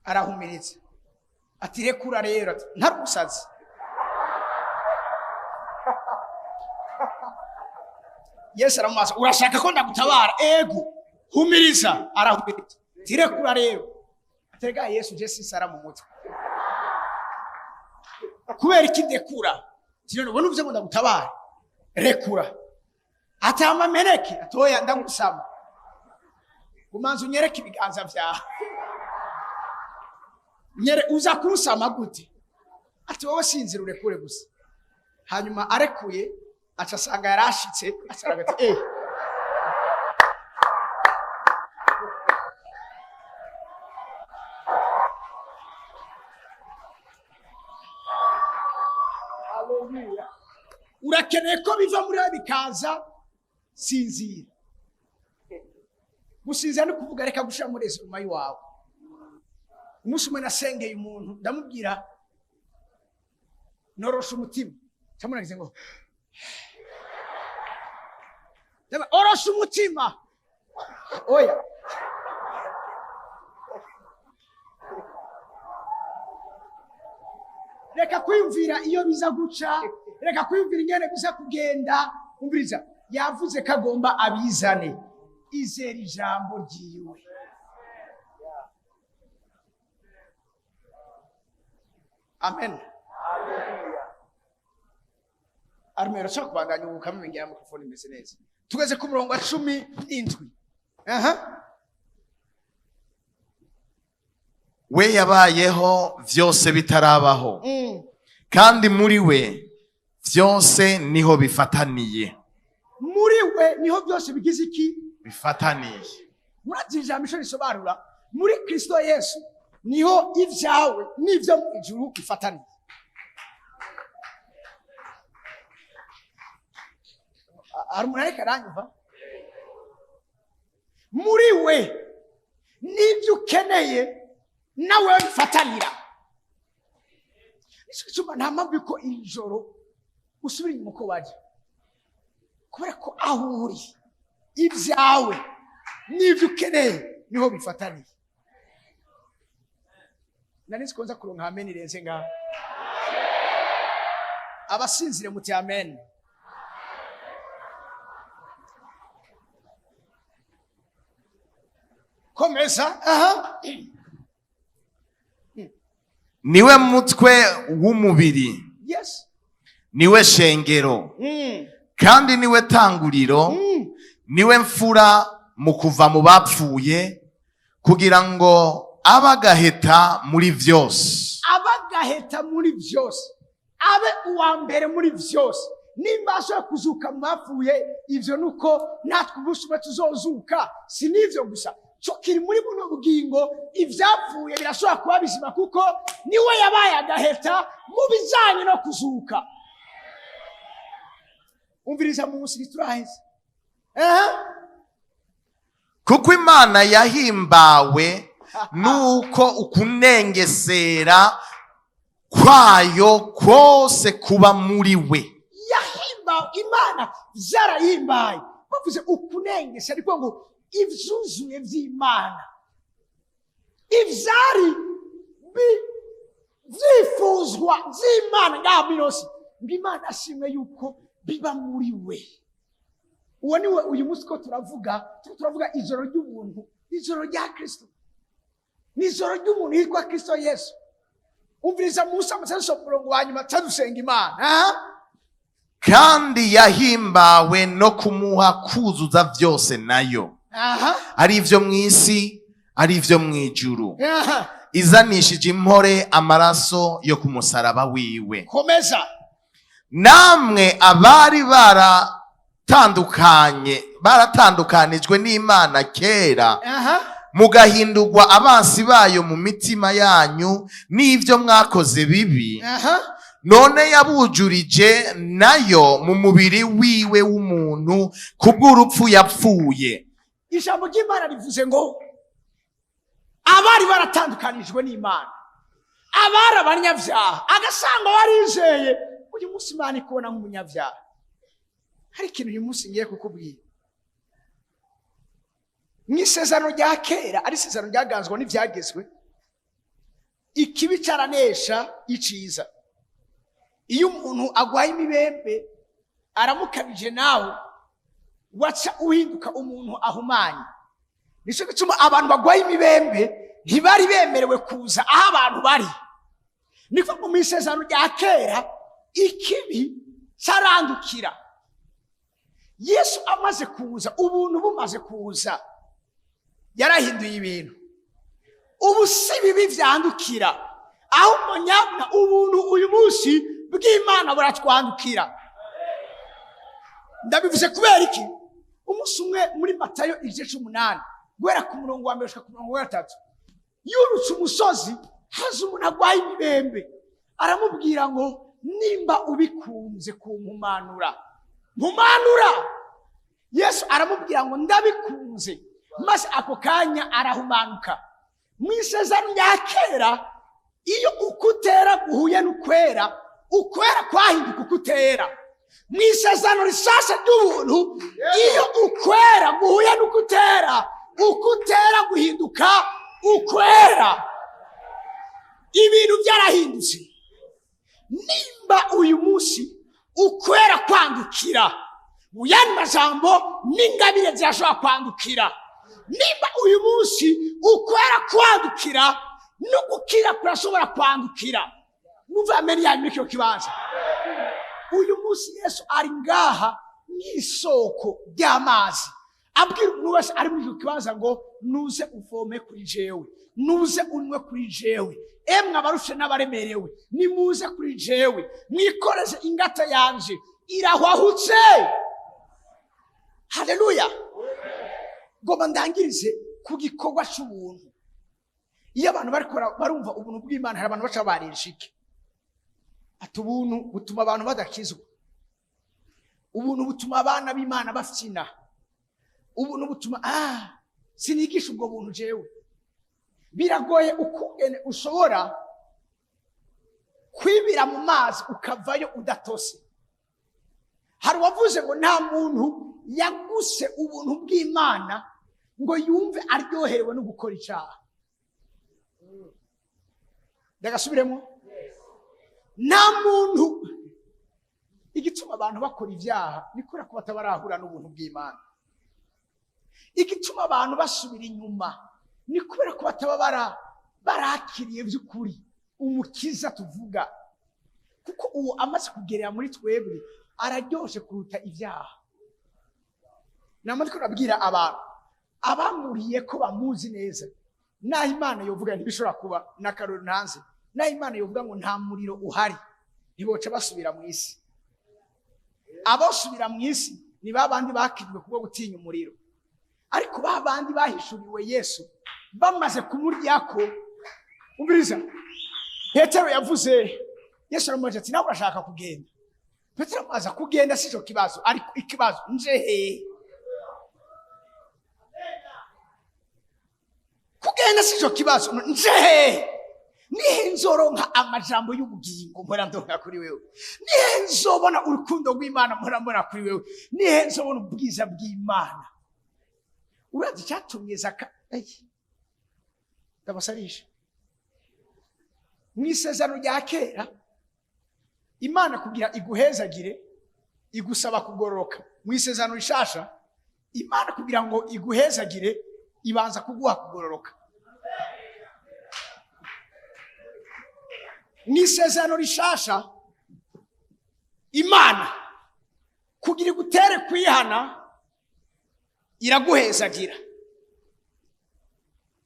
Arahumiriza. Ati rekura rero, ati ntarusazi. Yesu aramubaza, urashaka ko ndagutabara? Ego, humiriza. Arahumiriza. Ati rekura rero. Atega Yesu je sisara mu mutwe. Kubera iki ndekura? Tirano ubona uvye ngo ndagutabara. Rekura. Atama meneke atoya ndagusama. Kumanza unyereke ibiganza vyawe. Nyere uza kurusama gute? Ati wowe sinzira urekure gusa. Hanyuma arekuye acasanga yarashitse asaraga ati Hallelujah. Urakeneye ko biva muri bikaza sinzira. Gusinzira no kuvuga reka gushira muri esuma yawe. Umunsi umwe nasengeye umuntu ndamubwira norosha umutima. Cyamunagize ngo orosha umutima. Oya. Reka kwiyumvira iyo biza guca reka kwiyumvira ingene biza kugenda. Umviriza, yavuze ko agomba abizane. Izera ijambo ryiwe. Amen. Armero cyo kubandanya ubukamengera mikrofone imeze neza. Tugeze ku murongo wa 17. We yabayeho vyose bitarabaho. Kandi muri we vyose niho bifataniye. Muri we niho byose bigize iki? Bifataniye. Murazi ijambo isho risobanura muri Kristo Yesu niho ivyawe n'ivyo mu ijuru bifataniye. Arumureka ranyumva? Muri we n'ivyo ukeneye nawe bifatanira. Icyo nta mpamvu ko ijoro usubira inyuma uko waje. Kubera ko aho uri ibyawe n'ivyo ukeneye niho bifataniye. Nanizi konza kuronka amen irenze ngaho. Abasinzire muti amen. Komeza. Niwe mutwe w'umubiri. Yes. Niwe shengero. Kandi niwe tanguriro. Niwe mfura mu kuva mu bapfuye kugira ngo abagaheta muri vyose. Abagaheta muri vyose. Abe uwa mbere muri vyose. Nimba ashobora kuzuka mu bapfuye, ivyo nuko natwe ubushumwe tuzozuka. Si nivyo gusa. Cyo kiri muri buno bugingo ivyapfuye birashobora kuba bizima kuko niwe yabaye agaheta mu bijanye no kuzuka. Umviriza mu musiri turaheze. Kuko Imana yahimbawe nuko ukunengesera kwayo kose kuba muri we. Yahimbawe, Imana zarayimbaye. Bavuze ukunengesera ariko ngo ivyuzuye vy'Imana. Ivyari vyifuzwa vy'Imana ngabinosi. Imana ashimwe yuko biba muri we. Uwo niwe uyu munsi ko turavuga ijoro ry'ubuntu, ijoro rya Kristo. Ni ijoro ry'umuntu yitwa Kristo Yesu. Umviriza Musa amasengesho murongo wa nyuma tadusenga Imana. Kandi yahimbawe no kumuha kuzuza vyose nayo. Ari ivyo mw'isi, ari ivyo mw'ijuru. Izanishije impore amaraso yo kumusaraba wiwe. Komeza. Namwe abari baratandukanijwe n'Imana kera, mugahindurwa abansi bayo mu mitima yanyu n'ivyo mwakoze bibi, none yabujurije nayo mu mubiri wiwe w'umuntu kubw'urupfu yapfuye. Ijambo ry'Imana rivuze ngo abari baratandukanijwe n'Imana, abari abanyabyaha, agasanga barizeye. Uyu munsi Imana ikubona nk'umunyabyaha. Hari ikintu uyu munsi ngiye kukubwira. Mw'isezerano rya kera, ari isezerano ryaganzwa n'ivyagezwe, ikibi caranesha iciza. Iyo umuntu agwaye imibembe aramukabije nawe waca uhinduka umuntu ahumanye. Nico gituma abantu bagwaye imibembe ntibari bemerewe kuza aho abantu bari. Niko mu isezerano rya kera ikibi carandukira. Yesu amaze kuza, ubuntu bumaze kuza, yarahinduye ibintu. Ubu si bibi vyandukira, aho nyabuna ubuntu uyu munsi bw'Imana buratwandukira. Ndabivuze kubera iki? Umunsi umwe muri Matayo 18 guhera ku murongo wa 1 gushika ku murongo wa 3, yurutse umusozi, haza umuntu agwaye imibembe, aramubwira ngo nimba ubikunze kumpumanura, mpumanura. Yesu aramubwira ngo ndabikunze, maze ako kanya arahumanuka. Mw'isezerano rya kera, iyo ukutera guhuye n'ukwera, ukwera kwahinduka ukutera. Mw'isezerano rishasha ry'ubuntu, iyo ukwera guhuye n'ukutera, ukutera guhinduka ukwera. Ibintu byarahindutse. Nimba uyu munsi kwandukira. Mu yandi majambo n'ingabire zirashobora kwandukira. Nimba uyu munsi ukwera kwandukira no gukira kurashobora kwandukira. Numva ameni ya mikyo kibanza. Uyu munsi Yesu ari ngaha n'isoko ry'amazi. Abwira umuntu wese ari mu kibanza ngo nuze uvome kuri jewe, nuze unywe kuri jewe, emwe abarushe n'abaremerewe nimuze kuri jewe, mwikoreze ingata yanje irahwahutse. Haleluya. Ngoma ndangirize ku gikorwa cy'ubuntu. Iyo abantu barumva ubuntu bw'Imana, hari abantu baca barinshike ati ubuntu butuma abantu badakizwa, ubuntu butuma abana b'Imana bafyina, ubuntu butuma sinigisha ubwo buntu jewe. Biragoye ukungene ushobora kwibira mu mazi ukavayo udatose. Hari wavuze ngo nta muntu yaguse ubuntu bw'Imana ngo yumve aryoherewe no gukora icyaha. Ndagasubiremo, nta muntu. Igituma abantu bakora ibyaha nikora ko batabarahura n'ubuntu bw'Imana. Igituma abantu basubira inyuma ni kubera ko bataba barakiriye by'ukuri umukiza tuvuga, kuko uwo amaze kugerera muri twebwe araryoshe kuruta ibyaha. Namwe turabwira abantu abamuriye ko bamuzi neza, naho Imana yovuga ntibishobora kuba n'akarori ntanze, naho Imana yovuga ngo nta muriro uhari, ntiboca basubira mu isi. Abasubira mu isi ni babandi bakijwe kubwo gutinya umuriro. Ariko babandi bahishuriwe Yesu bamaze kumuryako. Umviriza, Petero yavuze, Yesu aramubaza ati nawe urashaka kugenda? Petero amaze kugenda sico kibazo, ariko ikibazo nje he? Kugenda sico kibazo, nje he? Nihe nzoronka amajambo y'ubugingo mpora ndonka kuri wewe? Nihe nzobona urukundo rw'Imana mpora mbona kuri wewe? Nihe nzobona ubwiza bw'Imana? Urazi cyatumye Zaka ndabasarisha mwisezerano rya kera, Imana kugira iguhezagire igusaba kugororoka. Mwisezerano rishasha, Imana kugira ngo iguhezagire ibanza kuguha kugororoka. Mwisezerano rishasha, Imana kugira igutere kwihana iraguhezagira.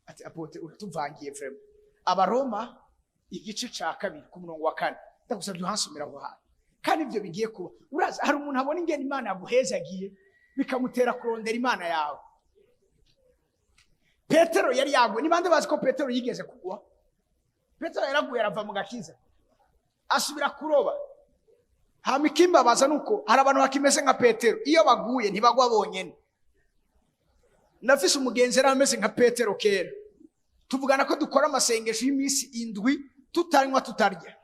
Ati apote uratuvangiye frema. Abaroma igice ca 2 ku murongo wa 4 ndagusabye uhansomera aho hantu. Kandi ibyo bigiye kuba, uraza hari umuntu abona ingene Imana yaguhezagiye bikamutera kurondera Imana yawe. Petero yari yaguye. Ni bande bazi ko Petero yigeze kugwa? Petero yaraguye arava mu gakiza asubira kuroba. Hamikimba baza nuko hari abantu bakimeze nka Petero, iyo baguye ntibagwa bonyene. Nafise umugenzi ameze nka Petero kera, tuvugana ko dukora amasengesho y'imisi 7 tutanywa tutarya.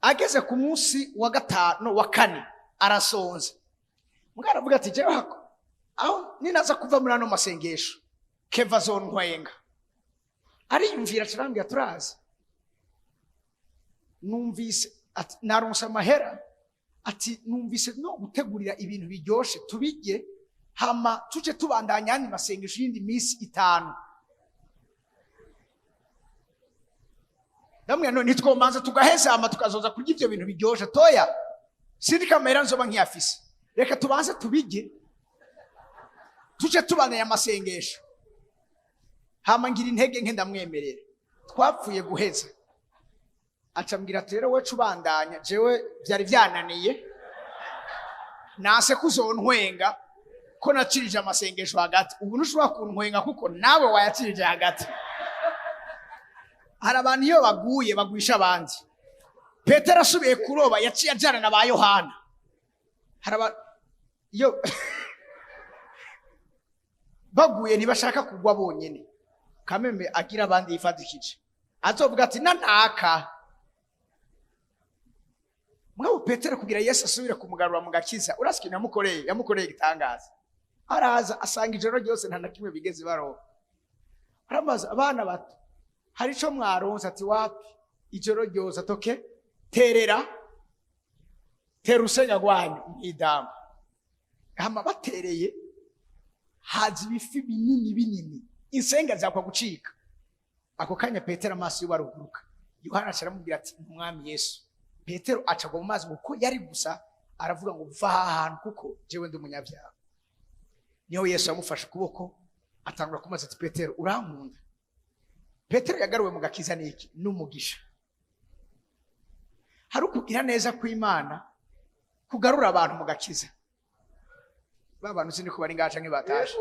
Ageze ku munsi wa 5 wa 4 arasonza. Mugara avuga ati jewe hako aho ninaza kuva muri ano masengesho keva zontwenga. Ariyumvira kirambya turazi. Numvise ati naronsa amahera, ati numvise no gutegurira ibintu biryoshe tubijye, hama tuje tubandanya ani masengesho yindi misi 5. Namwe none nitwomanza tugaheza hama tukazoza kurya ivyo bintu biryoshe. Toya sindi kamera nzoba nkiyafise, reka tubanze tubijye tuje tubandanya masengesho, hama ngira intege nke ndamwemerera. Twapfuye guheza acambwira ati rero wecu bandanya, jewe byari byananiye nase kuzontwenga ko nacirije amasengesho hagati. Ubu nushobora kuntwenga kuko nawe wayacirije hagati. Hari abantu iyo baguye bagwisha abandi. Petero asubiye kuroba yaciye ajana na ba Yohana. Hari iyo baguye ntibashaka kugwa bonyene, kameme agira abandi yifatikije, azovuga ati nanaka. Mwabo Petero kugira Yesu asubire kumugarura mu gakiza, urasiki yamukoreye igitangaza. Araza asanga ijoro ryose nta nakimwe bigeze baroba. Aramaza abana bato, hari ico mwaronse? Ati wapi, ijoro ryose. Atoke terera tera usenya gwanyu mw'idamba. Hama batereye hazi ibifi binini insenga zakwa gucika. Ako kanya Petero amaso y'ubaruguruka. Yohana aramubwira ati umwami Yesu. Petero acagwa mu mazi kuko yari gusa aravuga ngo va ahantu kuko jewe ndi umunyabyaha. Niho Yesu yamufashe ukuboko atangura kumaza ati Petero urankunda. Petero yagaruwe mu gakiza niki n'umugisha. Hari ukugira neza kw'Imana kugarura abantu mu gakiza. Babantu sindi ko bari ngaca nk'ibatashe.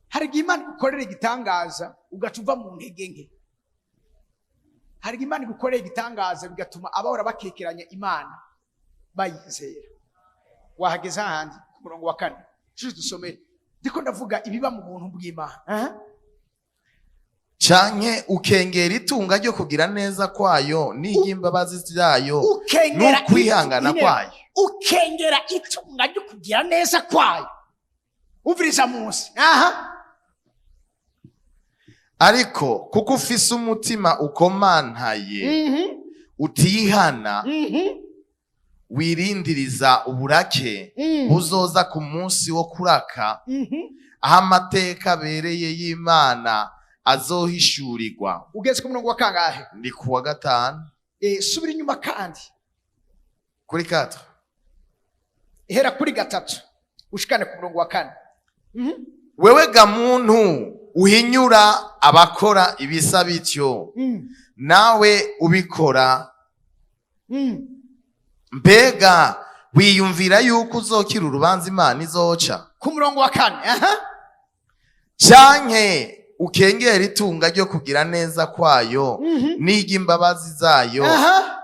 Hari Imana gukorera igitangaza ugacuva mu ntege nke. Hari Imana gukorera igitangaza bigatuma abahora bakekeranya Imana bayizera. Wahageza handi ku murongo wa 4. Juste dusome. Ndiko ndavuga ibiba mu buntu bw'Imana. Canke ukengera itunga ryo kugira neza kwayo n'iy'imbabazi zayo n'ukwihangana kwayo. Ukengera itunga ryo kugira neza kwayo. Uviriza munsi. Ariko kuko ufise umutima ukomantaye utihana wirindiriza uburake buzoza ku munsi wo kuraka aho amateka abereye y'Imana azohishurirwa. Ugeze ku murongo wa kangahe? Ni ku wa 5. Subira inyuma kandi kuri 4. Hera kuri 3 ushikane ku murongo wa 4. Wewe ga muntu uhinyura abakora ibisa bityo nawe ubikora mbega wiyumvira yuko uzokira urubanza Imana izoca? Ku murongo wa 4 canke ukengera itunga ryo kugira neza kwayo n'iy'imbabazi zayo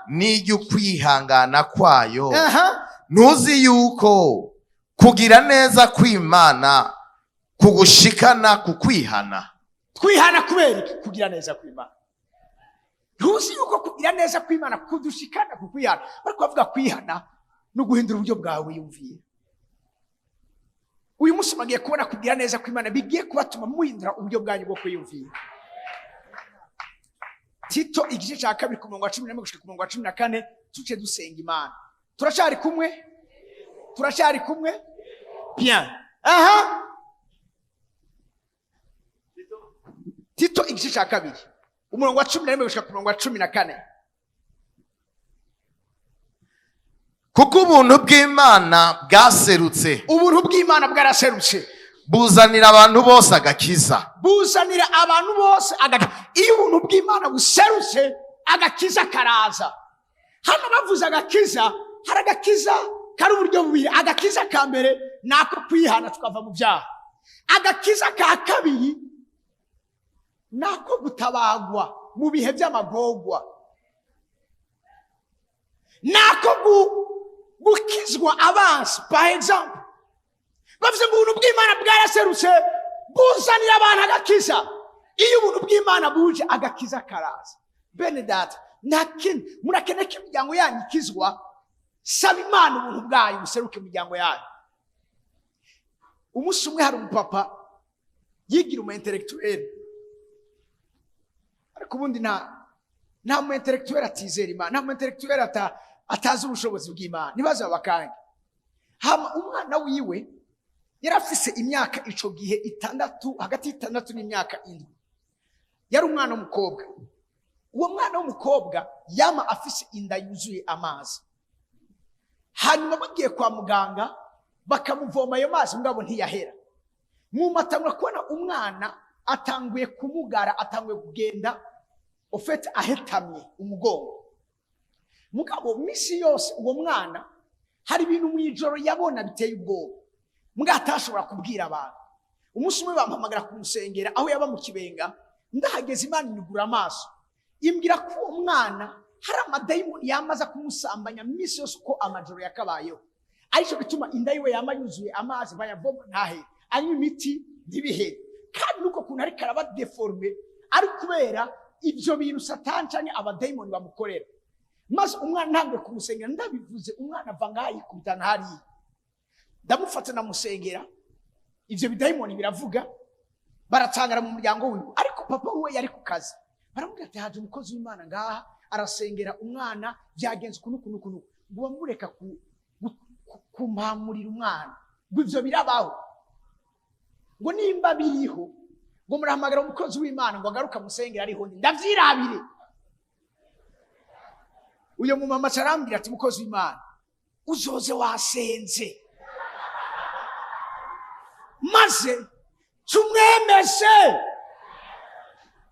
n'iy'ukwihangana kwayo ntuzi yuko kugira neza kw'Imana kugushikana kukwihana? Kwihana kubera iki? Kugira neza kw'Imana. Ntuzi yuko kugira neza kw'Imana kudushikana kukwihana? Bariko bavuga kwihana no guhindura uburyo bwawe yumviye. Uyu munsi bagiye kubona kugira neza kw'Imana bigiye kubatuma muhindura uburyo bwanyu bwo kwiyumvira. Tito igice cya 2 ku murongo wa 11 gushika ku murongo wa 14 tuce dusenga Imana. Turashari kumwe? Turashari kumwe? Bien. Tito igice cya 2 umurongo wa 11 gushika ku murongo wa 14. Kuko ubuntu bw'Imana bwaserutse. Ubuntu bw'Imana bwaraserutse. Buzanira abantu bose agakiza. Buzanira abantu bose agakiza. Iyo ubuntu bw'Imana buserutse agakiza karaza. Hano bavuze agakiza, hari agakiza kari uburyo bubiri. Agakiza ka mbere nako kwihana tukava mu byaha. Agakiza ka kabiri nako gutabagwa mu bihe by'amagorwa. Nako gukizwa abansi. Par exemple bavuze ngo ubuntu bw'Imana bwaraserutse buzanira abantu agakiza. Iyo ubuntu bw'Imana buje agakiza karaza. Bene data nakindi murakeneye ko imiryango yanyu ikizwa. Saba Imana ubuntu bwayo buseruke imiryango yanyu. Umunsi umwe hari umupapa yigira umu intellectuel, ariko ubundi nta mu intellectuel atizera Imana, nta mu intellectuel atazi ubushobozi bw'Imana. Nibaza abakange. Hama umwana wiwe yarafise imyaka ico gihe 6, hagati y'6 n'imyaka 7. Yari umwana w'umukobwa. Uwo mwana w'umukobwa yama afise inda yuzuye amazi. Hanyuma bagiye kwa muganga bakamuvoma ayo mazi ngabo ntiyahera. Mu matangura kubona umwana atanguye kumugara, atanguye kugenda ofete ahetamye umugongo. Mugabo misi yose uwo mwana hari ibintu mu ijoro yabona biteye ubwoba. Mbwa atashobora kubwira abantu. Umunsi umwe bampamagara kumusengera aho yaba mu Kibenga, ndahageze Imana inyugura amaso. Imbwira ko umwana hari amadayimoni yamaza kumusambanya misi yose uko amajoro yakabayeho. Arico bituma inda yiwe yama yuzuye amazi bayavoma ntahe. Anywa imiti ntibihe. Kandi nuko kuntu ari karaba deforme ari kubera ibyo bintu Satani canke abadayimoni bamukorera. Maze umwana ntabwo kumusengera ndabivuze umwana vangayi kubitana hari. Ndamufata na musengera. Ivyo bidayimoni biravuga baratangara mu muryango wiwe. Ariko papa we yari ku kazi. Baramubwira ati haje umukozi w'Imana ngaha arasengera umwana byagenze kunukunukunuku ngo bamureka kumpamurira umwana ngo ivyo birabaho ngo nimba biriho ngo murahamagara umukozi w'Imana ngo agaruka musengera ariho ndavyirabire uyo mu mama carambira ati mukozi w'Imana uzoze wasenze maze tumwemeshe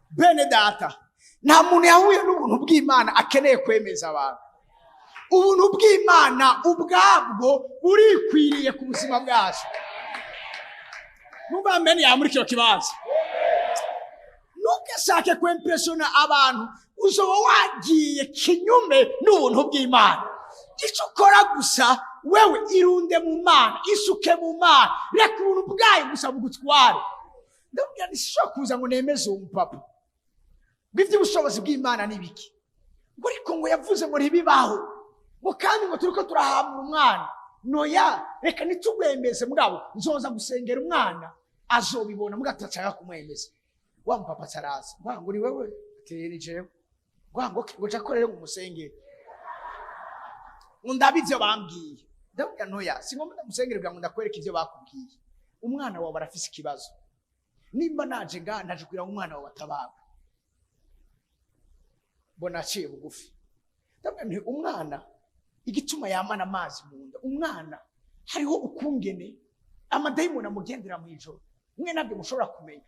bene data nta muntu yahuye n'ubuntu bw'Imana akeneye kwemeza abantu ubuntu bw'Imana ubwabwo burikwiriye ku buzima bwacu numva mbene ya muri cyo kibanza ntukashake kwempressiona abantu uzoba wagiye kinyume n'ubuntu bw'Imana icyo ukora gusa wewe irunde mu Mana isuke mu Mana reka ubuntu bwayo gusa bugutware ndabwira nishobora kuza ngo nemeze uwo mupapa bw'ivyo ubushobozi bw'Imana nibiki ngo ariko ngo yavuze ngo ntibibaho ngo kandi ngo turiko turahamura umwana noya reka nitugwemeze mugabo nzoza gusengera umwana azobibona mugatacaka kumwemeza wa mupapa taraza ngo ni wewe teri jewe ngo cakorere mu musengero undabivyo bambwiye ndabwira noya singomba musengere bwa ngo ndakwereka ivyo bakubwiye umwana wawe arafise ikibazo nimba naje ndaje kugira umwana wawe atabaga bona aciye bugufi ndabwira nti umwana igituma yamana amazi mu nda umwana hariho ukungene amadayimoni amugendera mu ijoro mwe nabyo mushobora kumenya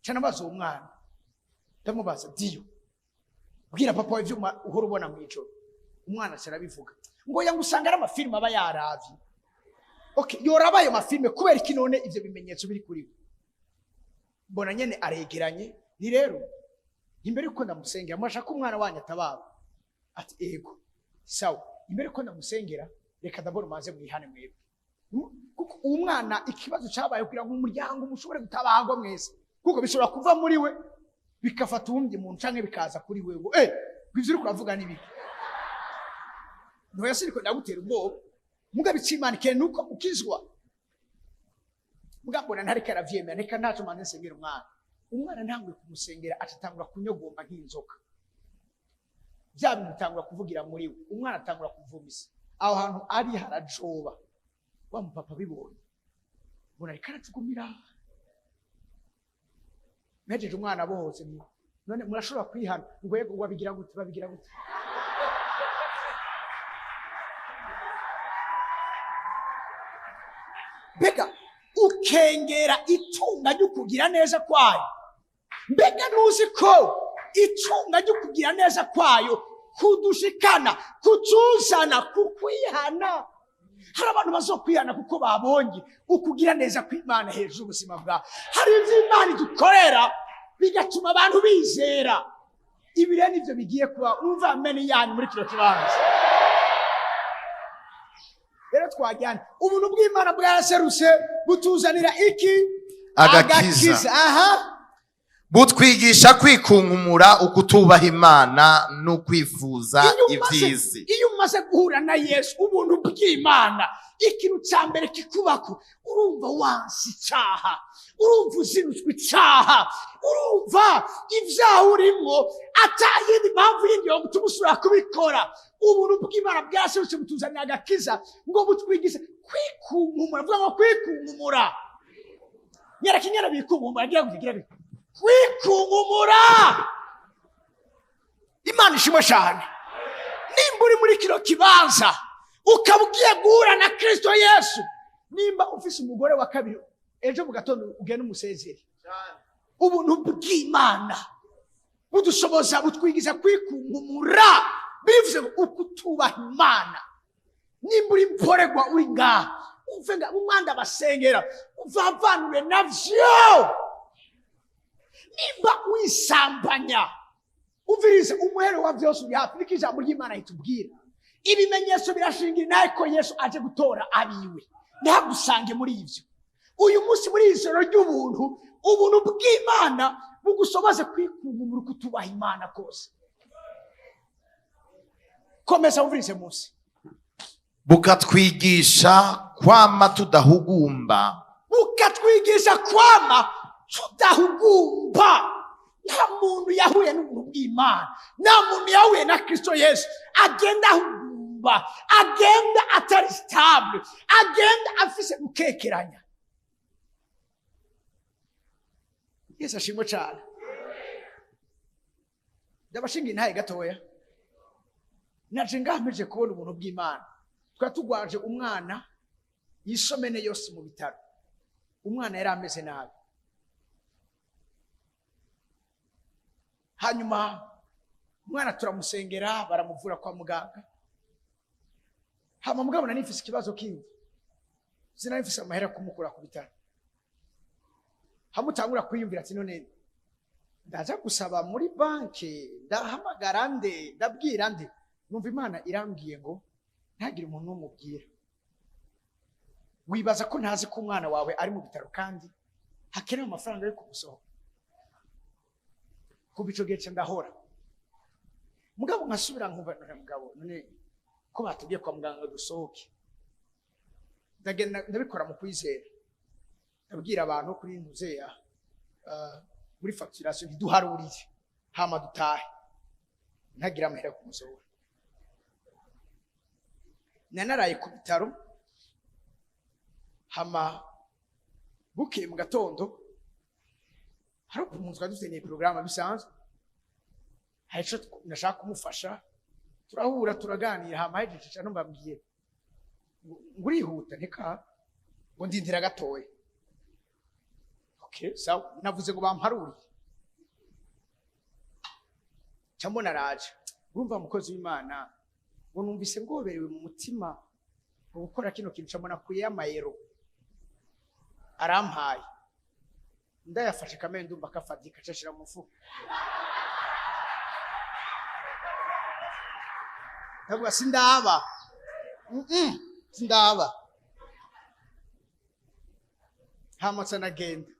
cyane bazo umwana ndamubaza diyo bwira papa wawe ivyo uhora ubona mu ijoro umwana cyarabivuga ngo yangusanga ari amafilme aba yaravye okay yoraba ayo mafilme kubera iki none ivyo bimenyetso biri kuri we mbona nyene aregeranye ni rero imbere ko ndamusengera mwashaka umwana wanyu atababa ati ego sawa imbere ko ndamusengera reka ndabona maze mwihane mwebwe kuko umwana ikibazo cyabaye kugira ngo umuryango mushobore gutabahagwa mwese kuko bishobora kuva muri we bikafata uwundi muntu canke bikaza kuri wewe bivyo uri kuravuga nibi no yasiriko ndagutera ubwoba mugabe Imana ke nuko ukizwa mugambona ntareka aravyemera reka ntaco manje nsengera umwana ntangwe kumusengera atatangura kunyogomba nk'inzoka bya bimutangura kuvugira muri we umwana atangura kuvumisa aho hantu ari harajoba wa mupapa bibonye mbona reka aratugumira mejeje umwana bose none murashobora kwihana ngo yego babigira gute bega ukengera itunga ryo kugira neza kwayo mbega nuzi ko itunga ryo kugira neza kwayo kudushikana kutuzana kukwihana hari abantu bazokwihana kuko babonye ukugira neza kw'Imana hejuru ubuzima bwa hari ivy'Imana dukorera bigatuma abantu bizera ibire nivyo bigiye kuba umva amene yanyu muri kino kibanza rero twajyana ubuntu bw'Imana bwaraseruse butuzanira iki agakiza butwigisha kwikunkumura ukutubaha Imana no kwifuza ivy'isi iyo umaze guhura na Yesu ubuntu bw'Imana ikintu cya mbere kikubako urumva wansi icaha urumva uzinutswe icaha urumva ivyaha urimo atayindi mpamvu yindi yo gutuma usubira kubikora ubuntu bw'Imana bwaserutse butuzanira agakiza ngo butwigishe kwikunkumura vuga ngo kwikunkumura nyarakinyara bikunkumura agira kugira kwikunkumura Imana ishimwe cyane nimba uri muri kino kibanza ukaba ugiye guhura na Kristo Yesu nimba ufise umugore wa kabiri ejo mu gatondo ugenda umusezere ubuntu bw'Imana budushoboza butwigiza kwikunkumura bivuze ukutubaha Imana nimba uri mporegwa uri ngaha uvenga umwanda basengera uvavanure navyo nimba wisambanya uvirize umuhero wa vyose uri hafi niko ijambo ry'Imana itubwira ibimenyetso birashingira naye ko Yesu aje gutora abiwe ntagusange muri ivyo uyu munsi muri ijoro ry'ubuntu ubuntu bw'Imana bugusobaze kwikunkumura kutubaha Imana kose komeza uvirize munsi bukatwigisha kwama tudahugumba bukatwigisha kwama tudahugumba nta muntu yahuye n'ubuntu bw'Imana, nta muntu yahuye na Kristo Yesu agenda ahugumba, agenda atari stable, agenda afise gukekeranya. Yesu ashimwe cyane. Ndabashinga intaye gatoya. Naje ngameje kubona ubuntu bw'Imana. Twatugwaje umwana yisomene yose mu bitaro. Umwana yari ameze nabi. Hanyuma umwana turamusengera, baramuvura kwa muganga. Hama mugabo nanifise ikibazo kindi. Sinarifise amahera kumukura ku bitaro. Hamutangura kwiyumvira ati none ndaza gusaba muri banki, ndahamagara nde, ndabwira nde. Numva Imana irambwiye ngo ntagire umuntu umubwira. Wibaza ko ntazi ko umwana wawe ari mu bitaro kandi hakenewe amafaranga yo kumusohoka. Kubico gihe ndahora. Mugabo nkasubira nkumva mugabo none ko batubwiye kwa muganga dusohoke. Ndagenda ndabikora mu kwizera. Ndabwira abantu kuri ntuzeya muri facturation ntiduharurire hama dutahe. Ntagira amahera kumusohora. Nanaraye ku bitaro. Hama bukeye mu gatondo hari umuntu dufite porogaramu bisanzwe, hari icyo nashaka kumufasha, turahura turaganira. Hama hejeje no mbabwiye ngo urihuta ntika ngo ndindira gatoya. Okay, sawa, navuze ngo bamparurire. Cyambona raje urumva mukozi w'Imana ngo numvise ngoberewe mu mutima ngo gukora kino kintu cyambona kuye amayero arampaye. Ndayafashe kamere ndumva kafadika cashira mu mufuka. Ntabwo sindaba. Sindaba. Hamotsa nagenda.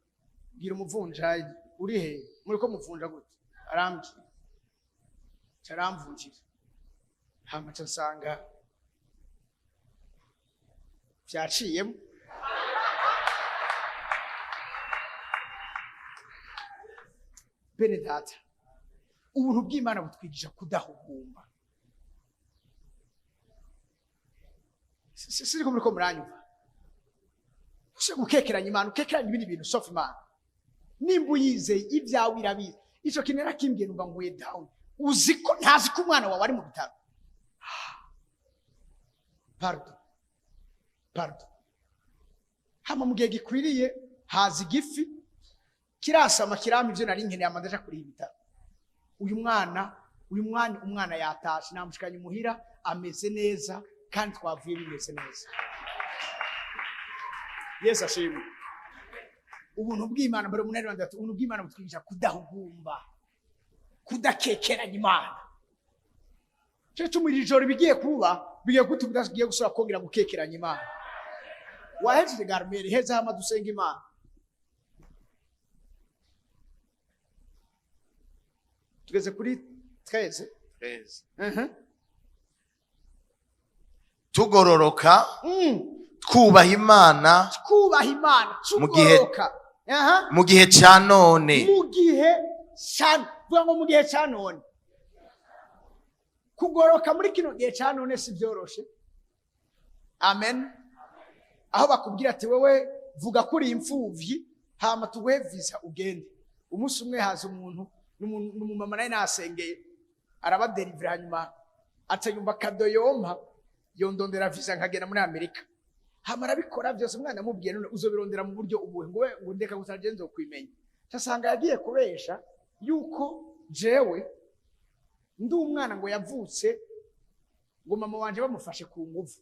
Gira umuvunjayi uri he? Muri ko muvunja gute? Arambye. Caramvunjira. Hamotsa nsanga byaciyemo. Bene data, ubuntu bw'Imana butwigisha kudahugumba. Siriko muri ko muranyumva. Ushe gukekeranya Imana, ukekeranya ibindi bintu sofa Imana. Nimba uyizeye ibyawe irabizi. Ico kintu narakimbwiye numva nguye down. Uziko ntazi ko umwana wawe ari mu bitaro. Pardon. Hama mu gihe gikwiriye hazi igifi kirasama kirama ivyo nari nkeneye amandaje kuri ibitaro. Umwana yatashe namushikanye muhira ameze neza kandi twavuye bimeze neza. Yesu ashimwe. Ubuntu bw'Imana bare munene wandatu, ubuntu bw'Imana butwigisha kudahugumba, kudakekeranya Imana. Cyo muri Ijoro bigiye kuba bigiye kutubigiye gusura kongera gukekeranya Imana. Waheje garmere heza hama dusenga Imana. Tugeze kuri 13. Tugororoka, twubaha Imana, mu gihe cya none. Mu gihe cya none. Kugoroka muri kino gihe cya none si byoroshe. Amen. Aho bakubwira ati wewe vuga kuri imfuvyi hama tuguhe visa ugende. Umunsi umwe haza umuntu n'umumama naye nasengeye arabaderivira hanyuma atayumva kado yompa yondondera visa nkagenda muri Amerika. Hama arabikora byose umwana amubwiye none uzobirondera mu buryo ubuhe ngo ndeka gutagenze kwimenya. Cyasanga yagiye kubesha yuko jewe ndi umwana ngo yavutse ngo mama wanje bamufashe ku nguvu.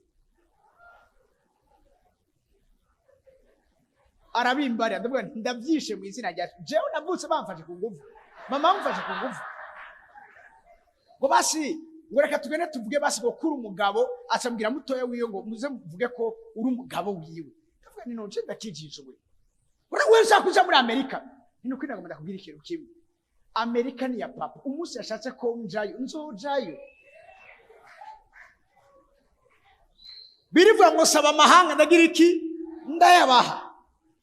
Arabimbara ndavuga ndavyishe mu izina rya jewe navutse bamfashe ku nguvu. Mama amfashe ku nguvu. Ngo basi ngo reka tugende tuvuge basi ngo kuri umugabo acambwira mutoya wiyo ngo muze muvuge ko uri umugabo wiwe. Ndavuga ni none ndakijijwe. Uri wese akuja muri Amerika. Nino kwina ngo ndakubwira ikintu kimwe. Amerika ni ya papa. Umunsi yashatse ko njayo nzojayo. Birivuga ngo saba amahanga ndagira iki? Ndayabaha.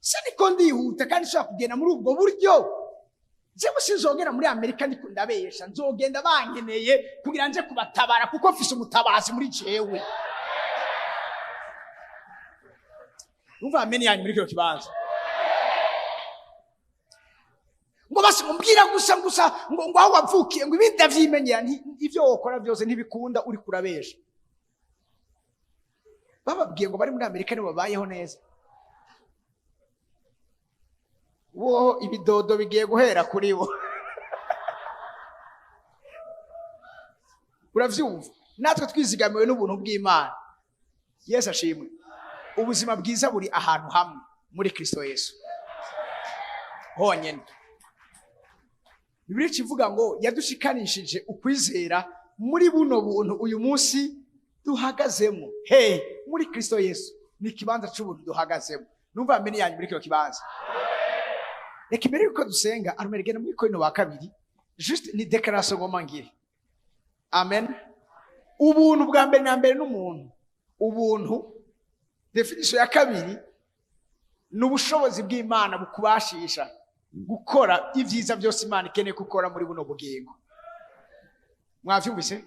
Siniko ndihuta kandi shaka kugenda muri ubwo buryo. jewe sinzogera muri Amerika ndiko ndabesha, nzogenda bankeneye kugira nje kubatabara kuko mfise umutabazi muri jewe. Umva ameni yanyu muri kyo kibanza. Ngo basi mumbwira gusa ngo aho wavukiye ngo ibindi ndavyimenyera, ivyo wokora byose ntibikunda uri kurabesha. Bababwiye ngo bari muri Amerika nibo babayeho neza. Wo ibidodo bigiye guhera kuri bo. Uravyumva? Natwe twizigamiwe n'ubuntu bw'Imana. Yesu ashimwe. Ubuzima bwiza buri ahantu hamwe muri Kristo Yesu. Honyene. Bibiliya ivuga ngo yadushikanishije ukwizera muri buno buntu uyu munsi duhagazemo. Muri Kristo Yesu ni kibanza cy'ubuntu duhagazemo. Numva ameni yanyu muri kyo kibanza. Reka mbere yuko dusenga arumerigena muri Korinto wa 2 juste ni declaration ngomangire. Amen. Ubuntu bwa mbere na mbere n'umuntu. Ubuntu definition ya 2 n'ubushobozi bw'Imana bukubashisha gukora ivyiza byose Imana ikeneye gukora muri buno bugingo. Mwavyumvise?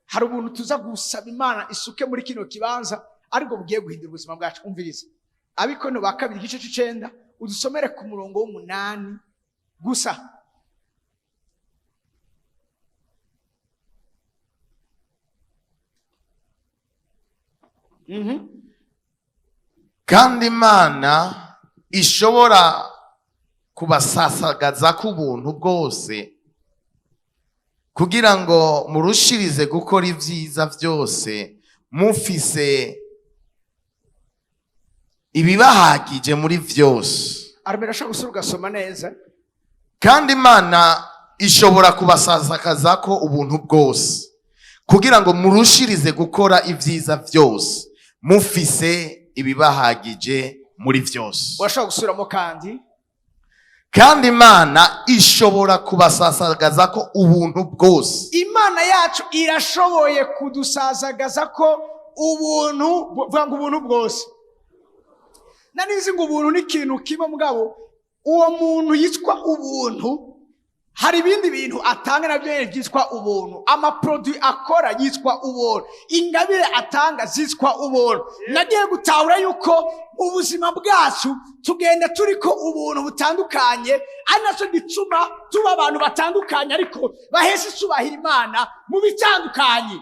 Hari ubuntu tuza gusaba Imana isuke muri kino kibanza ariko bugiye guhindura ubuzima bwacu. Umvirize. Abikono ba 2 gice c'9 udusomere ku murongo w'8 gusa. Kandi Imana ishobora kubasasagaza ku buntu bwose kugira ngo murushirize gukora ivyiza byose mufise ibibahagije muri vyose. Armerasha gusura ugasoma neza. Kandi Imana ishobora kubasasagaza ko ubuntu bwose kugira ngo murushirize gukora ivyiza byose mufise ibibahagije muri vyose. Washaka gusubiramo kandi Imana ishobora kubasasagaza ko ubuntu bwose. Imana yacu irashoboye kudusasagaza ko ubuntu, vanga ubuntu bwose. Nanizi ngo ubuntu ni ikintu kimwe mugabo uwo muntu yitwa ubuntu hari ibindi bintu atanga nabyo yitwa ubuntu. Amaproduit akora yitwa ubuntu. Ingabire atanga zitwa ubuntu. Nagiye gutahura yuko ubuzima bwacu tugenda turiko ubuntu butandukanye ari naco gituma tuba abantu batandukanye ariko bahesha icubahiro Imana mu bitandukanye.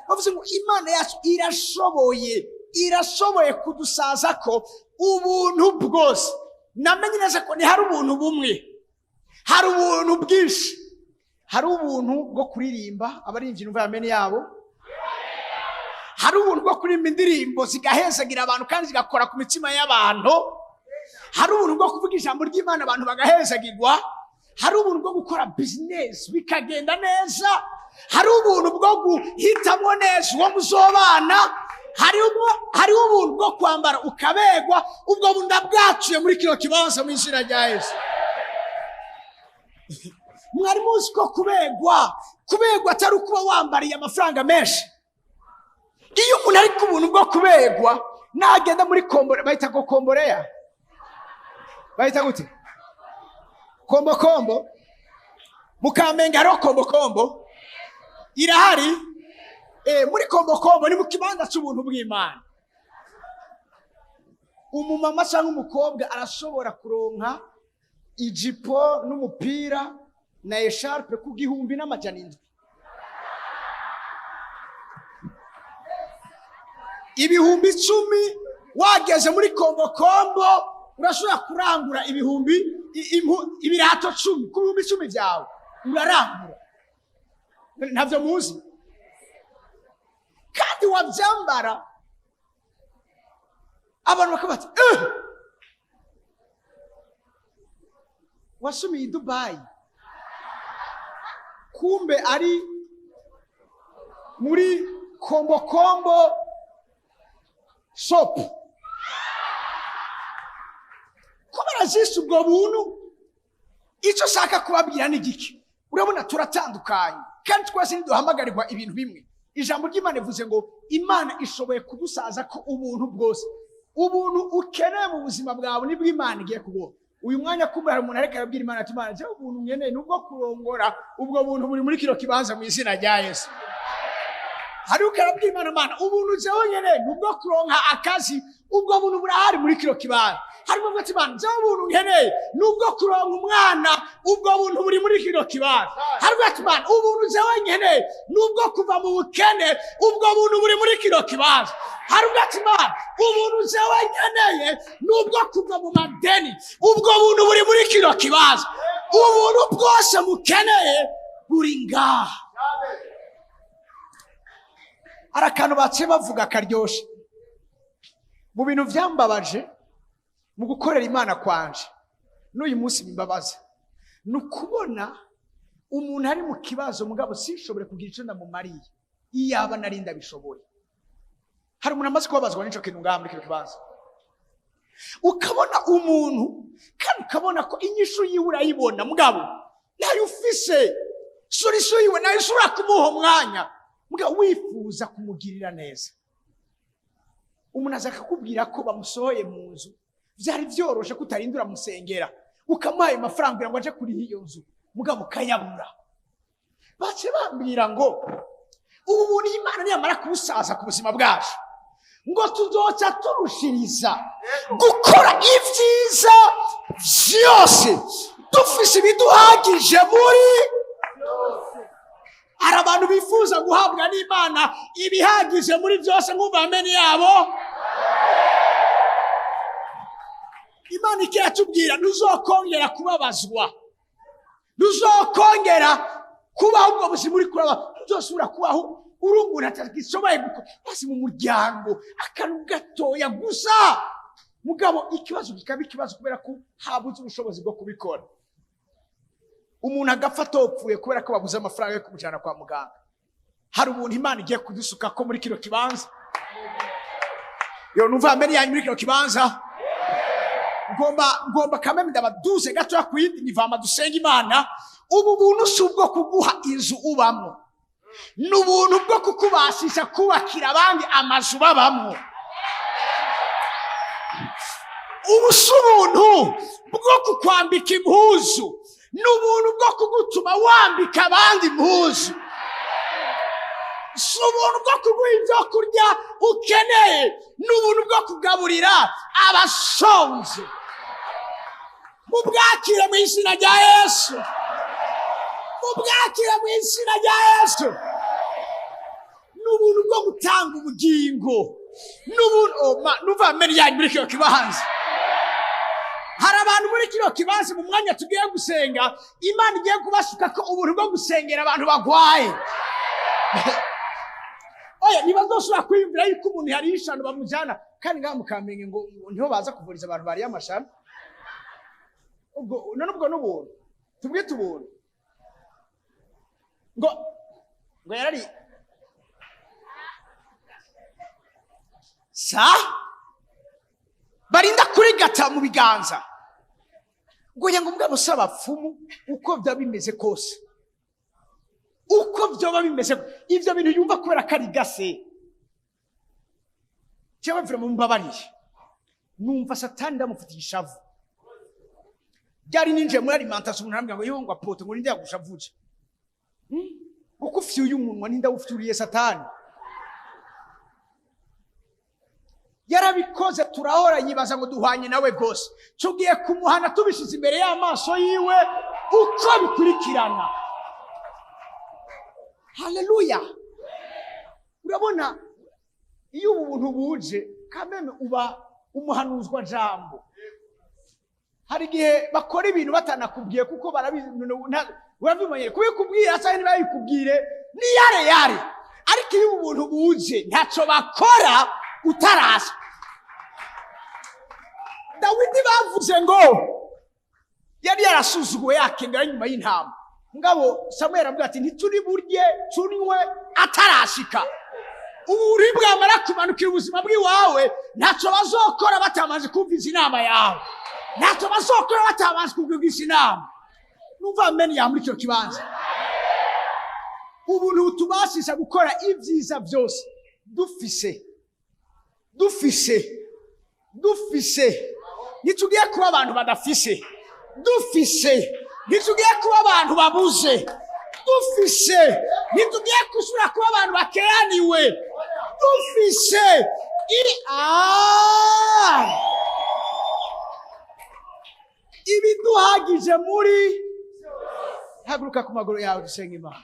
Bavuze ngo Imana yacu irashoboye kudusaza ko ubuntu bwose. Namenye neza ko ni hari ubuntu bumwe, hari ubuntu bwinshi. Hari ubuntu bwo kuririmba abarimvyi numva amene yabo. Hari ubuntu bwo kuririmba indirimbo zigahezagira abantu kandi zigakora ku mitima y'abantu. Hari ubuntu bwo kuvuga ijambo ry'Imana abantu bagahezagirwa. Hari ubuntu bwo gukora business bikagenda neza. Hari ubuntu bwo guhitamwo neza uwo muzobana. Hari ubuntu bwo kwambara ukabegwa. Ubwo bunda bwacuye muri kino kibanza mu izina rya Yesu. Mwari muzi ko kubegwa atari ukuba wambariye amafaranga menshi. Iyo umuntu ari ku buntu bwo kubegwa nagenda muri kombore bayita ko komboreya. Bayita gute? Kombo. Mukamenga ro kombo. Irahari. Muri kombo ni mu kibanza cy'ubuntu bw'Imana. Umumama cyangwa umukobwa arashobora kuronka ijipo n'umupira na esharpe ku 1,700. Ibihumbi 10 wageze muri kombo urashobora kurangura ibirato 10 ku 10,000 byawe urarangura. Ntavyo muzi. Kandi wabyambara abantu bakabati wasumiye i Dubai kumbe ari muri kombo shop. Kubera zisi ubwo buntu icyo shaka kubabwira ni giki. Urabona turatandukanye kandi twese ntiduhamagarirwa ibintu bimwe. Ijambo ry'Imana rivuze ngo Imana ishoboye kudusaza ko ubuntu bwose. Ubuntu ukeneye mu buzima bwawe nibwo Imana igiye kuguha. uyu mwanya kumbe hari umuntu ariko arabwira Imana ati Imana je ubuntu nkeneye nubwo kurongora ubwo buntu buri muri kino kibanza mu izina rya Yesu. Hari ukarabwira Imana Mana ubuntu je wonyene nubwo kuronka akazi ubwo buntu burahari muri kino kibanza. Hari mwe ati Imana je ubuntu nkeneye nubwo kuronka umwana ubwo buntu buri muri kino kibanza. Hari mwe ati Imana ubuntu je wonyene nubwo kuva mu bukene ubwo buntu buri muri kino kibanza. Hari mwe ati Imana ubuntu je wonyene nubwo kuva mu madeni ubwo buntu buri muri kino kibanza. Ubuntu bwose mukeneye buri ngaha. Arakano bace bavuga karyoshe mu bintu vyambabaje mu gukorera Imana kwanje n'uyu munsi bimbabaza nukubona umuntu ari mu kibazo mugabo sinshobore kugira ico ndamumariye iyaba narinda bishoboye. Hari umuntu amaze kubabazwa n'ico kintu ngaha muri kino kibazo ukabona umuntu kandi ukabona ko inyishu yiwe urayibona mugabo nayo ufise solution yiwe nayo ushobora kumuha umwanya muga wifuza kumugirira neza. Umuntu azaka kubwira ko bamusohoye mu nzu byari byoroshe kutarindura musengera ukamuha amafaranga kugira ngo aje kuri iyo nzu mugabo kayabura. Bace bambwira ngo ubu buntu Imana niyamara kubusaza ku buzima bwacu ngo tuzoca turushiriza gukora ibyiza byose dufise ibiduhagije muri hari abantu bifuza guhabwa n'Imana ibihagije muri byose nk'umva ameni yabo. Imana ikiyatubwira ntuzokongera kubabazwa, ntuzokongera kubaho ubwo buzima uri kuraba, ntuzosubira kubaho uri umuntu atagishoboye gukora basi mu muryango akantu gatoya gusa mugabo ikibazo kikaba ikibazo kubera ko habuze ubushobozi bwo kubikora. Umuntu agapfa atopfuye kubera ko babuze amafaranga yo kumujyana kwa muganga. Hari umuntu Imana igiye kudusuka ko muri kino kibanza yo numva mbere yanyu muri kino kibanza ngomba kameme ndabaduze gato kwindi nivama dusenga Imana. Ubu buntu subwo kuguha inzu ubamwe n'ubuntu bwo kukubashisha kubakira abandi amazu babamwe. Ubusubuntu bwo kukwambika impuzu n'ubuntu bwo kugutuma wambika abandi impuzu. Subuntu bwo kuguha ibyo kurya ukeneye n'ubuntu bwo kugaburira abashonje. Mubwakire mu izina rya Yesu, mubwakire mu izina rya Yesu. N'ubuntu bwo gutanga ubugingo n'ubuntu nuva mbere yanyu muri kino kibanza. Hari abantu muri kino kibanza mu mwanya tugiye gusenga Imana igiye kubasuka ko ubuntu bwo gusengera abantu bagwaye. Oya nibazoshobora kwiyumvira yuko umuntu yari yishano bamujyana kandi ngaha mukamenye ngo niho baza kuvuriza abantu bari amashano. Ubwo nubwo n'ubuntu tubwite ubuntu ngo yarari barinda kurigata mu biganza ngo yango mugabo sabapfumu uko bya bimeze kose uko byoba bimeze ivyo bintu yumva kubera kari gase cyewe mvira mu mbabariye numva Satani ndamufitiye ishavu. Byari ninje muri alimentation umuntu arambwira ngo yo ngo apote ngo ninde yagushavuje uko ufite uyu munwa ninda ufituriye Satani. Yarabikoze turahora yibaza ngo duhwanye nawe gose tugiye kumuhana tubishize imbere y'amaso yiwe uko bikurikirana. Haleluya. Urabona iyo ubuntu buje kameme uba umuhanuzwa jambo. Hari gihe bakora ibintu batanakubwiye kuko urabimenye kubikubwira cyane bayikubwire ni yare ariko iyo ubuntu buje ntacyo bakora utarasa. Dawidi bavuze ngo yari yarasuzuguwe yakengera nyuma y'intama ngabo Samuel arabwira ati ntituri burye tunywe atarashika. Uri bwamara kumanukira ubuzima bw'iwawe ntacyo bazokora batamaze kumviza inama yawe, ntacyo bazokora batamaze kubwira inama. Numva mbene ya muri cyo kibanza ubuntu tubashisha gukora ibyiza byose dufise ntitugiye kuba abantu badafise, dufise. Ntitugiye kuba abantu babuze, dufise. Ntitugiye kusubira kuba abantu bakeraniwe, dufise. Ibiduhagije muri. Haguruka ku maguru yawe dusenga Imana.